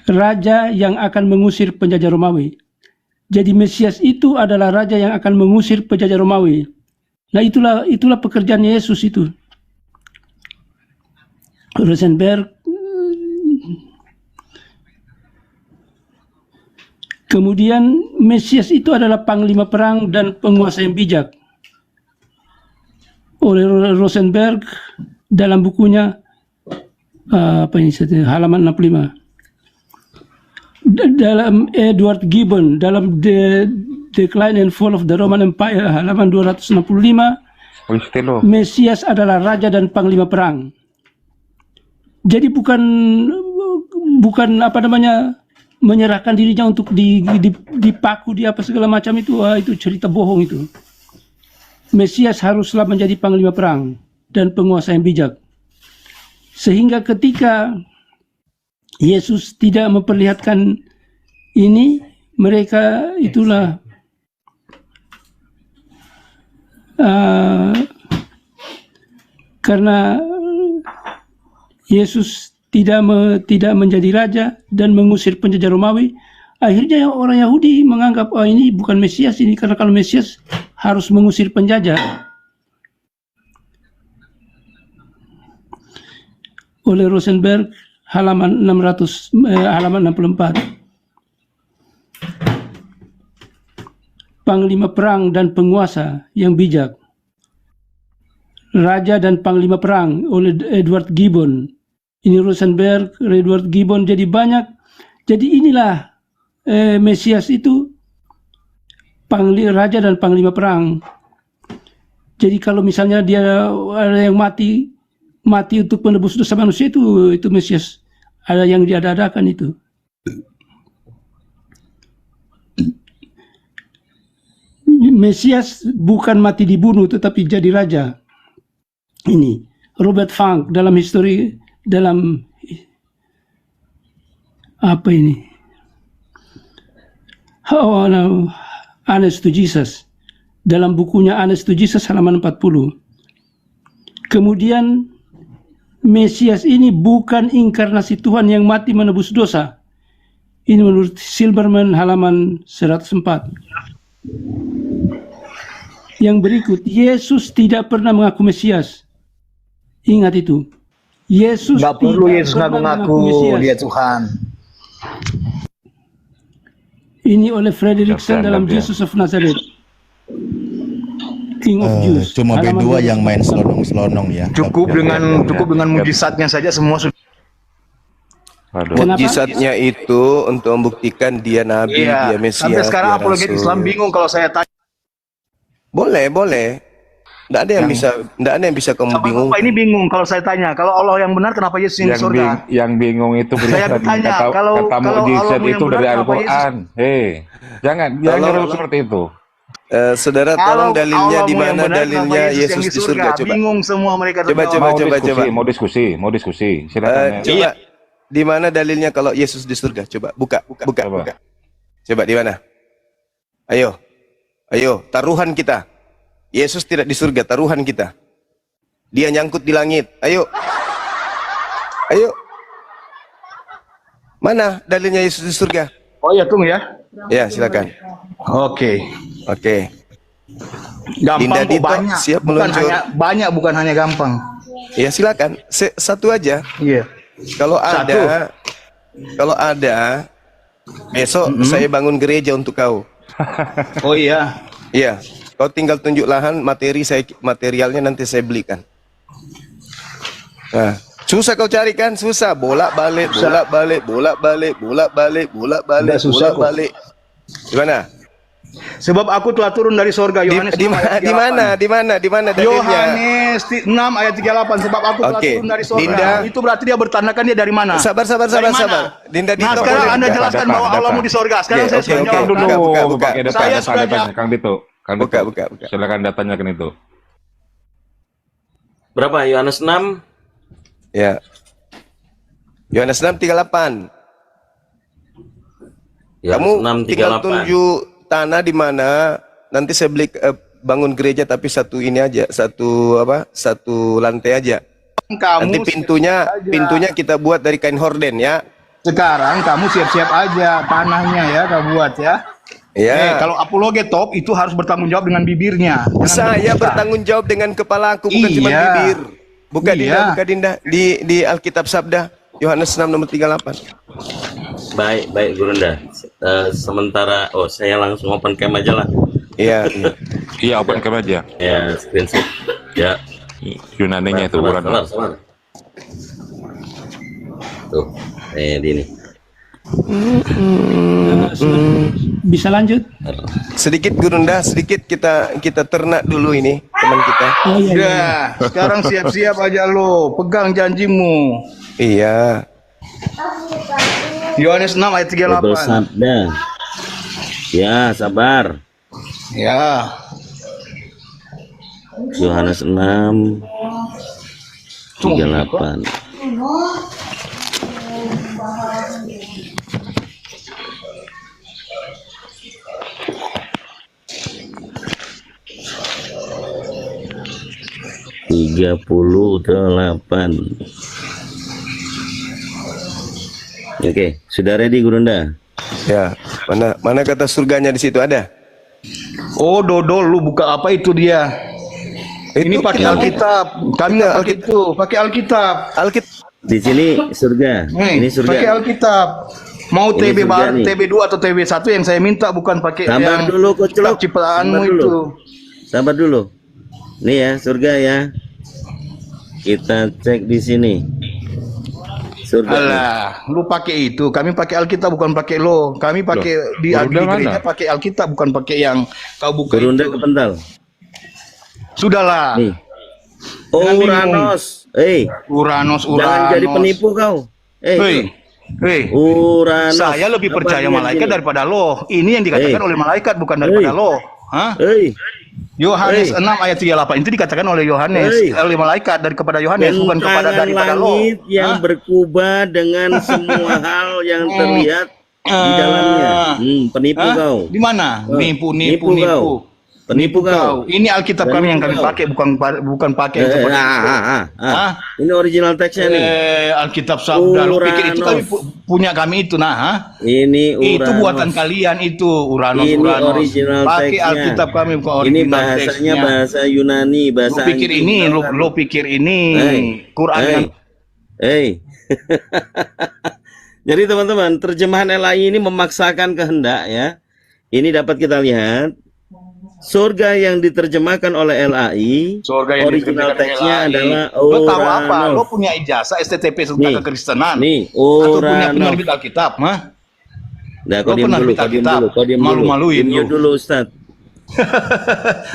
Raja yang akan mengusir penjajah Romawi. Jadi Mesias itu adalah raja yang akan mengusir penjajah Romawi. Nah itulah pekerjaan Yesus itu. Rosenberg. Kemudian Mesias itu adalah panglima perang dan penguasa yang bijak. Oleh Rosenberg dalam bukunya halaman 65. Dalam Edward Gibbon dalam The Decline and Fall of the Roman Empire halaman 265, Mesias adalah raja dan panglima perang. Jadi bukan menyerahkan dirinya untuk dipaku di apa segala macam itu cerita bohong itu. Mesias haruslah menjadi panglima perang dan penguasa yang bijak. Sehingga ketika Yesus tidak memperlihatkan ini, mereka itulah karena Yesus tidak menjadi raja dan mengusir penjajah Romawi, akhirnya orang Yahudi menganggap ini bukan Mesias ini, karena kalau Mesias harus mengusir penjajah. Oleh Rosenberg halaman 64. Panglima perang dan penguasa yang bijak. Raja dan panglima perang oleh Edward Gibbon. Ini Rosenberg, Edward Gibbon, jadi banyak. Jadi inilah Mesias itu raja dan panglima perang. Jadi kalau misalnya dia ada yang mati untuk menebus dosa manusia, itu Mesias ada yang diadakan itu. Mesias bukan mati dibunuh tetapi jadi raja. Ini Robert Funk dalam apa ini? Honest to Jesus. Dalam bukunya Honest to Jesus halaman 40. Kemudian Mesias ini bukan inkarnasi Tuhan yang mati menebus dosa. Ini menurut Silberman halaman 104. Yang berikut, Yesus tidak pernah mengaku Mesias. Ingat itu. Yesus nggak perlu Yesus mengaku dia Tuhan. Ini oleh Fredrickson dalam Jesus of Nazareth. King of Jews. Cuma B2 yang main selonong-selonong ya. Cukup dengan mujizatnya saja semua sudah. Mujizatnya itu untuk membuktikan dia nabi, dia Mesias. Sampai sekarang apologet Islam bingung kalau saya tanya. Boleh. Tidak ada yang bisa kamu bingung. Ini bingung kalau saya tanya, kalau Allah yang benar kenapa Yesus yang di surga? Yang bingung itu saya bertanya, kalau mujizat itu dari Al-Quran. Jangan seperti itu. Saudara, tolong dalilnya di mana dalilnya Yesus di surga, coba. Bingung semua mereka. Coba. Mau diskusi. Silakan. Coba. Di mana dalilnya kalau Yesus di surga? Coba buka. Coba di mana? Ayo, taruhan kita. Yesus tidak di surga, taruhan kita. Dia nyangkut di langit. Ayo. Mana dalilnya Yesus di surga? Oh ya, tunggu ya. Ya, silakan. Oke. Gampang Dinda kok, Dito banyak. siap Bukan meluncur. hanya banyak, bukan hanya gampang. Ya silakan, satu aja. Iya. Kalau Satu. ada, besok saya bangun gereja untuk kau. Oh iya. Iya, kau tinggal tunjuk lahan, materialnya nanti saya belikan. Nah, susah kau cari kan? Susah, bolak-balik. Nggak susah kok. Gimana? Sebab aku telah turun dari sorga. Yohanes 6 ayat 38. Di mana dalilnya? Yohanes 6 ayat 38. Sebab aku telah Oke. turun dari sorga. Dinda. Itu berarti dia bertandakan dia dari mana? Sabar. Dari mana? Dinda Nah, Dito sekarang boleh Anda buka. jelaskan bahwa Allahmu di sorga. Sekarang Oke, saya sudah oke, jawab oke. dulu. Buka. Pakai data, Saya data, sudah datanya, jawab. Kang Dito. Kang Dito. Buka. Silakan datanya Kang Dito. Berapa? Yohanes 6? Ya. Yohanes 6:38. Kamu tinggal tunjuk tanah di mana nanti saya beli bangun gereja, tapi satu ini aja, satu lantai aja. Kamu Nanti pintunya kita buat dari kain horden ya. Sekarang kamu siap-siap aja tanahnya ya, kamu buat ya. Ya. Kalau apologe top itu harus bertanggung jawab dengan bibirnya. Jangan Saya berdusta. bertanggung jawab dengan kepala aku, bukan cuma Iya. bibir. Buka Iya. Dinda di Alkitab Sabda Yohanes 6 nomor 38. Baik Gurunda. Sementara saya langsung open cam aja lah. Iya. Iya, open cam aja. Ya, screenshot. Ya. Yunaninya itu Sabar. bukan. Tuh, di ini. Bisa lanjut? Sedikit Gurunda, sedikit kita ternak dulu ini teman kita. Oh, iya. Ya, sekarang siap-siap aja lo, pegang janjimu. Iya. Yohanes 6 ayat 38. Bersabda. Ya, sabar. Ya. Yohanes 6 38. Tiga puluh delapan. Oke, sudah ready Gurunda? Ya, mana kata surganya di situ ada? Oh, dodol lu buka apa itu dia? Ini pakai Alkitab. Kami nggak pakai itu, pakai Alkitab. Di sini surga. Ini surga. Pakai Alkitab. Mau Ini TB surga baru, nih. TB 2 atau TB 1 yang saya minta, bukan pakai Sabar yang dulu Koclok. ciptaanmu Sabar dulu. itu. Sabar dulu. Nih ya, surga ya. Kita cek di sini. Surga. nih. Alah, lu pakai itu. Kami pakai Alkitab, bukan pakai lo. Kami pakai di Gurunda gereja mana? pakai Alkitab, bukan pakai yang kau buka Gurunda itu. kepental. Sudahlah. Nih. Jangan bingung. Uranus. Uranus. Jangan jadi penipu kau. Hei. Uranus. Saya lebih Apa percaya artinya malaikat gini? daripada lo. Ini yang dikatakan oleh malaikat, bukan daripada lo. Hah? Yohanes 6 ayat 38 itu dikatakan oleh Yohanes, oleh malaikat kepada Yohanes, bukan kepada Bentangan daripada lo. langit yang Hah? berkuba dengan semua hal yang terlihat di dalamnya. Penipu Hah? kau. Di mana? Nipu. kau. Penipu kau. Ini Alkitab kami yang kami Penipu kau. pakai, bukan pakai yang seperti itu. Hah? Ini original teksnya nih. Alkitab Sabda, lo pikir itu kami punya kami itu, nah? Hah? Ini Uranus. Itu buatan kalian itu, Uranus. Ini original Pakai teksnya. Alkitab kami, bukan Ini original bahasanya teksnya. bahasa Yunani, bahasa Lo pikir anjing. ini, lo pikir ini Quran yang Jadi teman-teman, terjemahan LAI ini memaksakan kehendak ya. Ini dapat kita lihat. Surga yang diterjemahkan oleh LAI, surga yang original diterjemahkan teksnya LAI. adalah Lo tahu apa? Uranus. Lo punya ijazah STTP Serta Kekristenan? Nih, Atau punya Uranus. penerbit Alkitab? Hah? Nah, Lo pernah beli Alkitab? Malu-maluin Diam lo. dulu, Ustaz.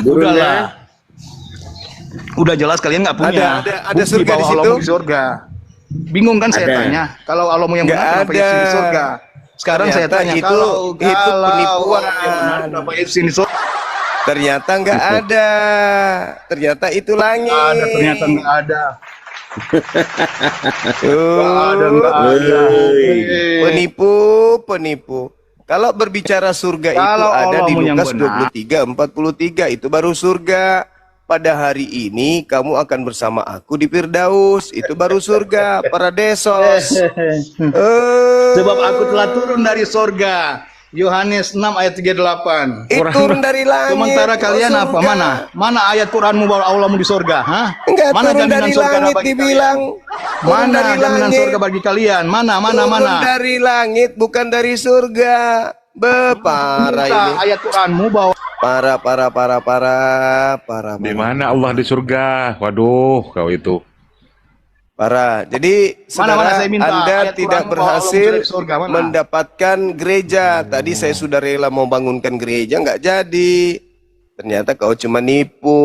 Udahlah. Udah jelas kalian nggak punya. Ada bukti surga bahwa di situ? Allahmu di surga. Bingung kan saya Ada. tanya? Kalau Allahmu yang benar, Nggak kenapa Yesus di ada. surga? Sekarang saya Ternyata tanya, itu kalau penipuan. Allah yang benar, kenapa Yesus di surga? Ternyata nggak ada. Ternyata itu langit. Nggak ada, ternyata nggak ada. Nggak ada. Penipu. Kalau berbicara surga itu Kalau ada di Allahmu yang Lukas benar. 23:43, itu baru surga. Pada hari ini kamu akan bersama aku di Firdaus, itu baru surga, Paradisos. Sebab aku telah turun dari surga. Yohanes 6 ayat 38. Turun dari langit. Sementara kalian surga. apa? Mana ayat Quranmu bahwa Allahmu di surga? Hah? Enggak, Mana turun jaminan dari surga langit bagi dibilang. kalian? Mana dari jaminan langit. surga bagi kalian? Mana? Turun dari langit, bukan dari surga. Parah Minta ini. ayat Quranmu bahwa Parah. Di mana Allah di surga? Waduh, kau itu. Parah. Jadi saudara, saya minta Anda ayat tidak Quranmu bahwa Allah berhasil di surga, mana? mendapatkan gereja. Tadi saya sudah rela mau bangunkan gereja, nggak jadi. Ternyata kau cuma nipu.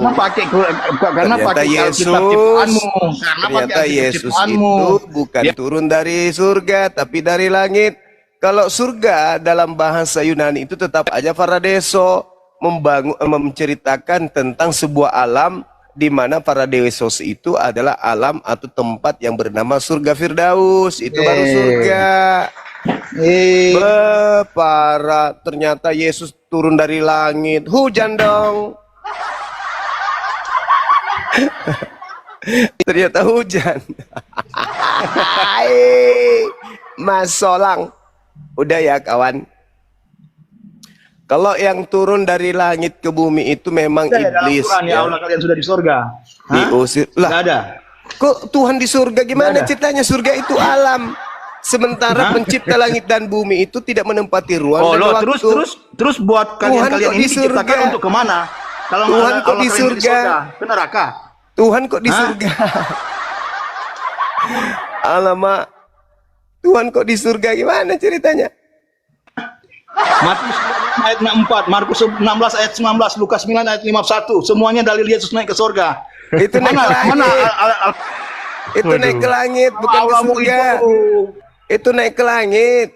karena pakai Ternyata Alkitab Yesus, ciptaanmu. Karena ternyata pakai Alkitab Yesus ciptaanmu. itu bukan turun dari surga, tapi dari langit. Kalau surga dalam bahasa Yunani itu tetap aja paradeso, menceritakan tentang sebuah alam di mana paradesos itu adalah alam atau tempat yang bernama surga Firdaus. Itu baru surga. Parah, ternyata Yesus turun dari langit. Hujan dong. Ternyata hujan. Mas Solang. Udah ya kawan. Kalau yang turun dari langit ke bumi itu memang Tidak ada dalam iblis. Quran, ya Allah kalian sudah di surga. Diusir. Lah, Tidak ada. kok Tuhan di surga? Gimana Nggak ada. ceritanya? Surga itu alam. Sementara pencipta langit dan bumi itu tidak menempati ruang Oh dan loh, waktu. terus buat Tuhan kalian kok ini di surga? diciptakan untuk kemana? Kalau Tuhan Allah kok di kalian surga? Ke neraka. Tuhan kok di surga? Alamak. Tuhan kok di surga, gimana ceritanya? Matius 6 ayat 64, Markus 16 ayat 19, Lukas 9 ayat 51. Semuanya dalil Yesus naik ke surga. Itu naik ke langit. Itu naik ke langit, bukan ke surga. Itu naik ke langit,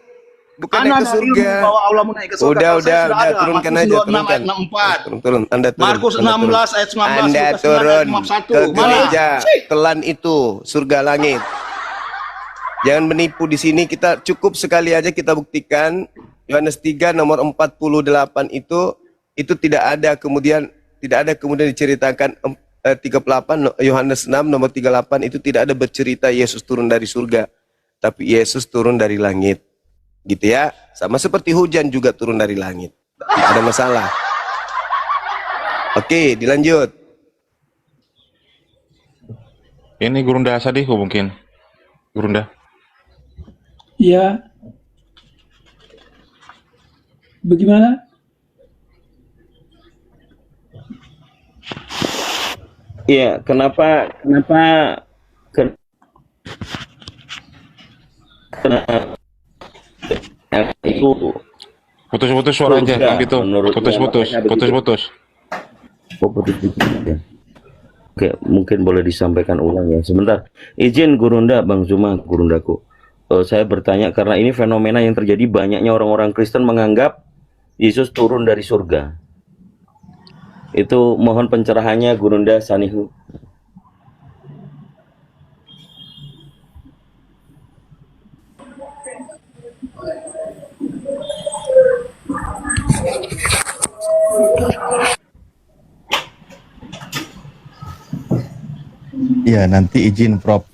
bukan naik ke surga. Bahwa Allah mau naik ke surga. Udah, turunkan aja, turunkan. Turun, Anda turun. Markus Anda 16 turun. ayat 19, Anda Lukas 9 turun ayat ke 51. Mana? gereja, telan itu, surga langit. Jangan menipu di sini, kita cukup sekali aja kita buktikan. Yohanes 3 nomor 48 itu tidak ada kemudian diceritakan 38. Yohanes 6 nomor 38 itu tidak ada bercerita Yesus turun dari surga, tapi Yesus turun dari langit. Gitu ya. Sama seperti hujan juga turun dari langit. Tidak ada masalah. Oke, dilanjut. Ini Gurunda Sadiku mungkin. Gurunda. Ya. Bagaimana? Iya, kenapa itu Putus-putus suaranya surga, kan gitu. menurut Putus-putus, makanya begitu. putus-putus. Oh, putus-putus ya. Oke, mungkin boleh disampaikan ulang ya. Sebentar. Izin Gurunda, Bang Zuma, Gurundaku. Saya bertanya karena ini fenomena yang terjadi, banyaknya orang-orang Kristen menganggap Yesus turun dari surga. Itu mohon pencerahannya Gurunda Sanihu. Ya, nanti izin Prof,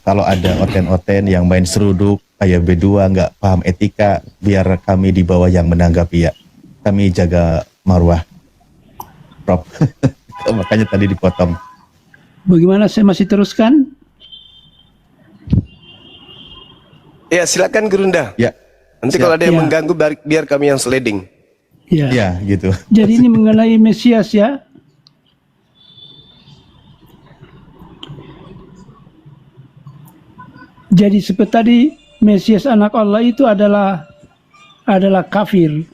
kalau ada oten-oten yang main seruduk, kayak B2 nggak paham etika, biar kami di bawah yang menanggapi ya. Kami jaga marwah, Prof. Makanya tadi dipotong. Bagaimana, saya masih teruskan? Ya, silakan Gurunda. Ya. Nanti Siap. kalau ada yang Ya. mengganggu, biar kami yang sliding. Ya. Ya, gitu. Jadi ini mengenai Mesias ya. Jadi seperti tadi Mesias anak Allah itu adalah kafir.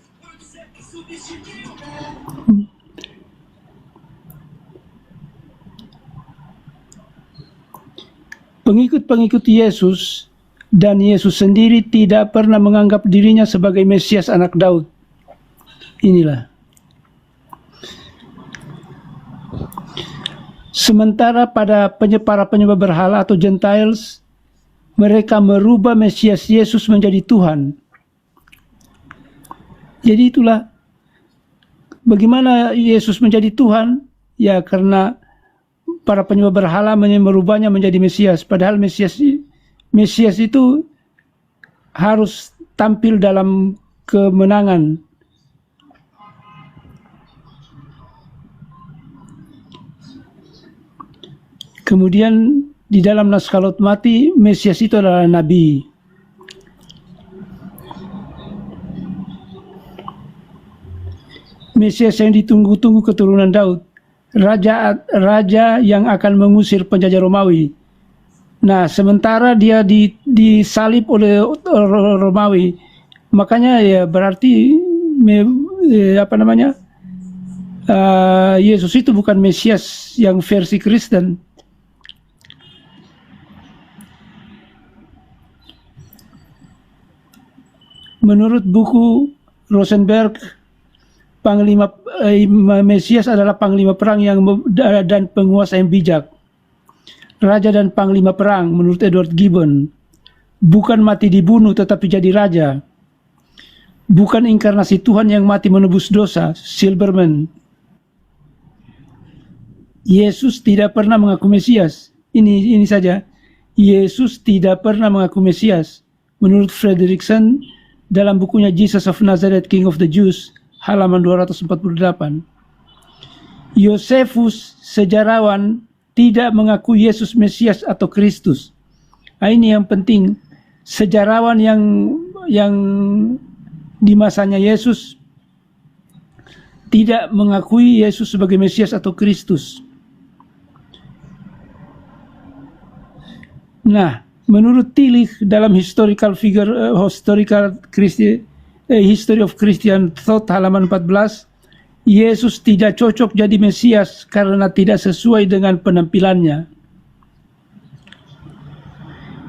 Pengikut-pengikut Yesus dan Yesus sendiri tidak pernah menganggap dirinya sebagai Mesias anak Daud. Inilah. Sementara pada para penyembah berhala atau Gentiles, mereka merubah Mesias Yesus menjadi Tuhan. Jadi itulah bagaimana Yesus menjadi Tuhan, ya karena para penyembah berhala merubahnya menjadi Mesias. Padahal Mesias itu harus tampil dalam kemenangan. Kemudian di dalam naskah Lot mati, Mesias itu adalah nabi. Mesias yang ditunggu-tunggu keturunan Daud, raja yang akan mengusir penjajah Romawi. Nah, sementara dia disalib oleh Romawi, makanya ya berarti Yesus itu bukan Mesias yang versi Kristen. Menurut buku Rosenberg, panglima Mesias adalah panglima perang dan penguasa yang bijak. Raja dan panglima perang menurut Edward Gibbon, bukan mati dibunuh tetapi jadi raja. Bukan inkarnasi Tuhan yang mati menebus dosa, Silberman. Yesus tidak pernah mengaku Mesias. Ini saja. Yesus tidak pernah mengaku Mesias. Menurut Frederickson dalam bukunya Jesus of Nazareth, King of the Jews, halaman 248. Yosefus, sejarawan, tidak mengaku Yesus Mesias atau Kristus. Nah, ini yang penting. Sejarawan yang di masanya Yesus tidak mengakui Yesus sebagai Mesias atau Kristus. Nah, menurut Tillich dalam History of Christian Thought halaman 14, Yesus tidak cocok jadi Mesias karena tidak sesuai dengan penampilannya.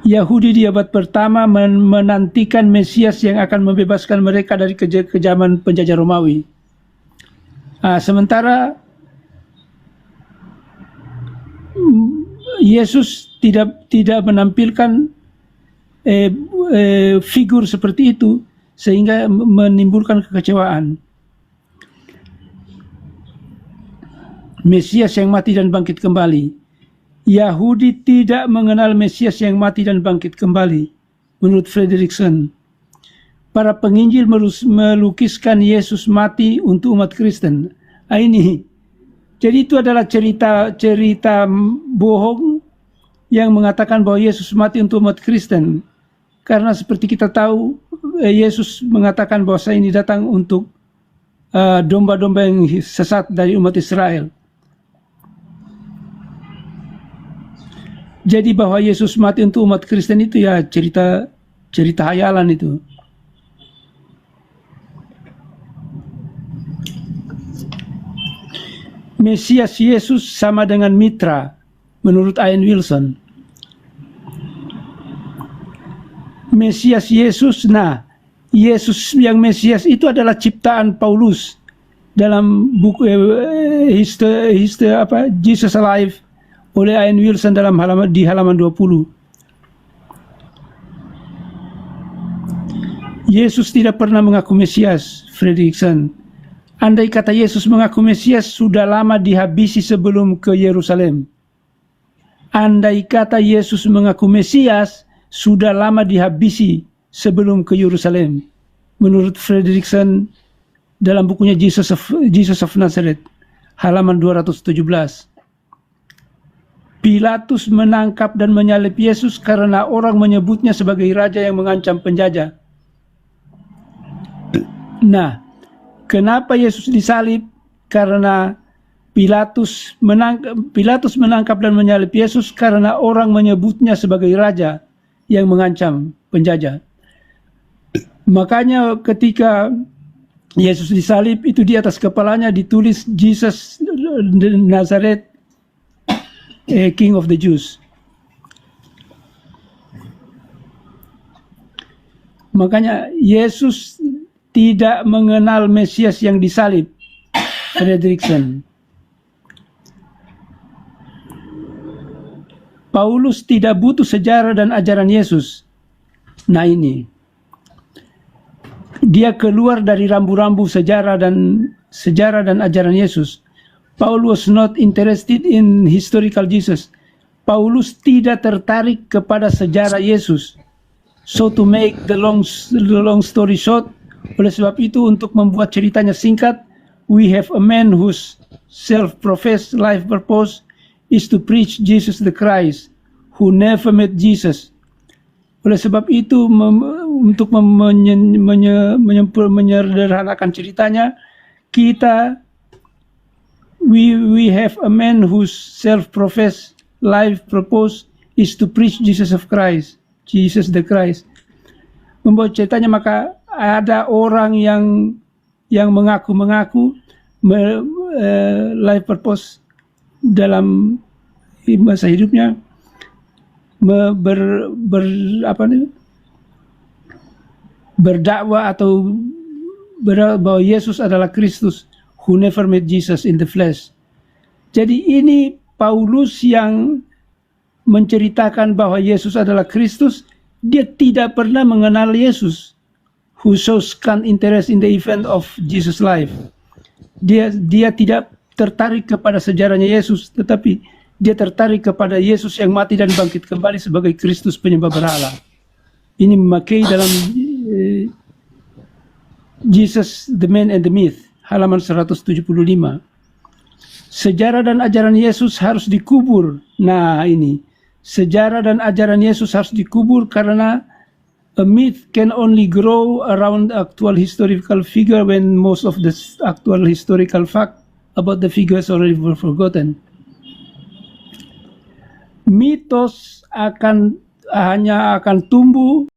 Yahudi di abad pertama menantikan Mesias yang akan membebaskan mereka dari kejaman penjajah Romawi. Sementara Yesus tidak menampilkan figur seperti itu sehingga menimbulkan kekecewaan. Mesias yang mati dan bangkit kembali. Yahudi tidak mengenal Mesias yang mati dan bangkit kembali. Menurut Frederickson, para penginjil melukiskan Yesus mati untuk umat Kristen. Ini, jadi itu adalah cerita bohong yang mengatakan bahwa Yesus mati untuk umat Kristen. Karena seperti kita tahu, Yesus mengatakan bahwa saya ini datang untuk domba-domba yang sesat dari umat Israel. Jadi bahwa Yesus mati untuk umat Kristen itu ya cerita hayalan itu. Mesias Yesus sama dengan mitra menurut Ian Wilson. Mesias Yesus, Yesus yang Mesias itu adalah ciptaan Paulus dalam buku Jesus Alive oleh Ian Wilson di halaman 20. Yesus tidak pernah mengaku Mesias, Frederickson. Andai kata Yesus mengaku Mesias, sudah lama dihabisi sebelum ke Yerusalem. Andai kata Yesus mengaku Mesias, sudah lama dihabisi sebelum ke Yerusalem. Menurut Frederickson dalam bukunya Jesus of Nazareth, halaman 217. Pilatus menangkap dan menyalib Yesus karena orang menyebutnya sebagai raja yang mengancam penjajah. Nah, kenapa Yesus disalib? Karena Pilatus menangkap dan menyalib Yesus karena orang menyebutnya sebagai raja yang mengancam penjajah. Makanya ketika Yesus disalib, itu di atas kepalanya ditulis Jesus Nazareth, King of the Jews. Makanya Yesus tidak mengenal Mesias yang disalib, Frederickson. Paulus tidak butuh sejarah dan ajaran Yesus. Nah ini, dia keluar dari rambu-rambu sejarah dan ajaran Yesus. Paul was not interested in historical Jesus. Paulus tidak tertarik kepada sejarah Yesus. So to make the long story short, Oleh sebab itu, untuk membuat ceritanya singkat, we have a man whose self-professed life purpose is to preach Jesus the Christ, who never met Jesus. Oleh sebab itu, untuk menyederhanakan ceritanya, we have a man whose self-professed life purpose is to preach Jesus of Christ, Jesus the Christ. Membuat ceritanya, maka ada orang yang mengaku life purpose dalam masa hidupnya berdakwah atau bahwa Yesus adalah Kristus, who never met Jesus in the flesh. Jadi ini Paulus yang menceritakan bahwa Yesus adalah Kristus. Dia tidak pernah mengenal Yesus, who shows scant interest in the event of Jesus' life. Dia tidak tertarik kepada sejarahnya Yesus, tetapi dia tertarik kepada Yesus yang mati dan bangkit kembali sebagai Kristus penyembah berhala. Ini memakai dalam Jesus the Man and the Myth, halaman 175. Sejarah dan ajaran Yesus harus dikubur. Nah, ini sejarah dan ajaran Yesus harus dikubur karena a myth can only grow around actual historical figure when most of the actual historical fact about the figures already were forgotten. Mitos hanya akan tumbuh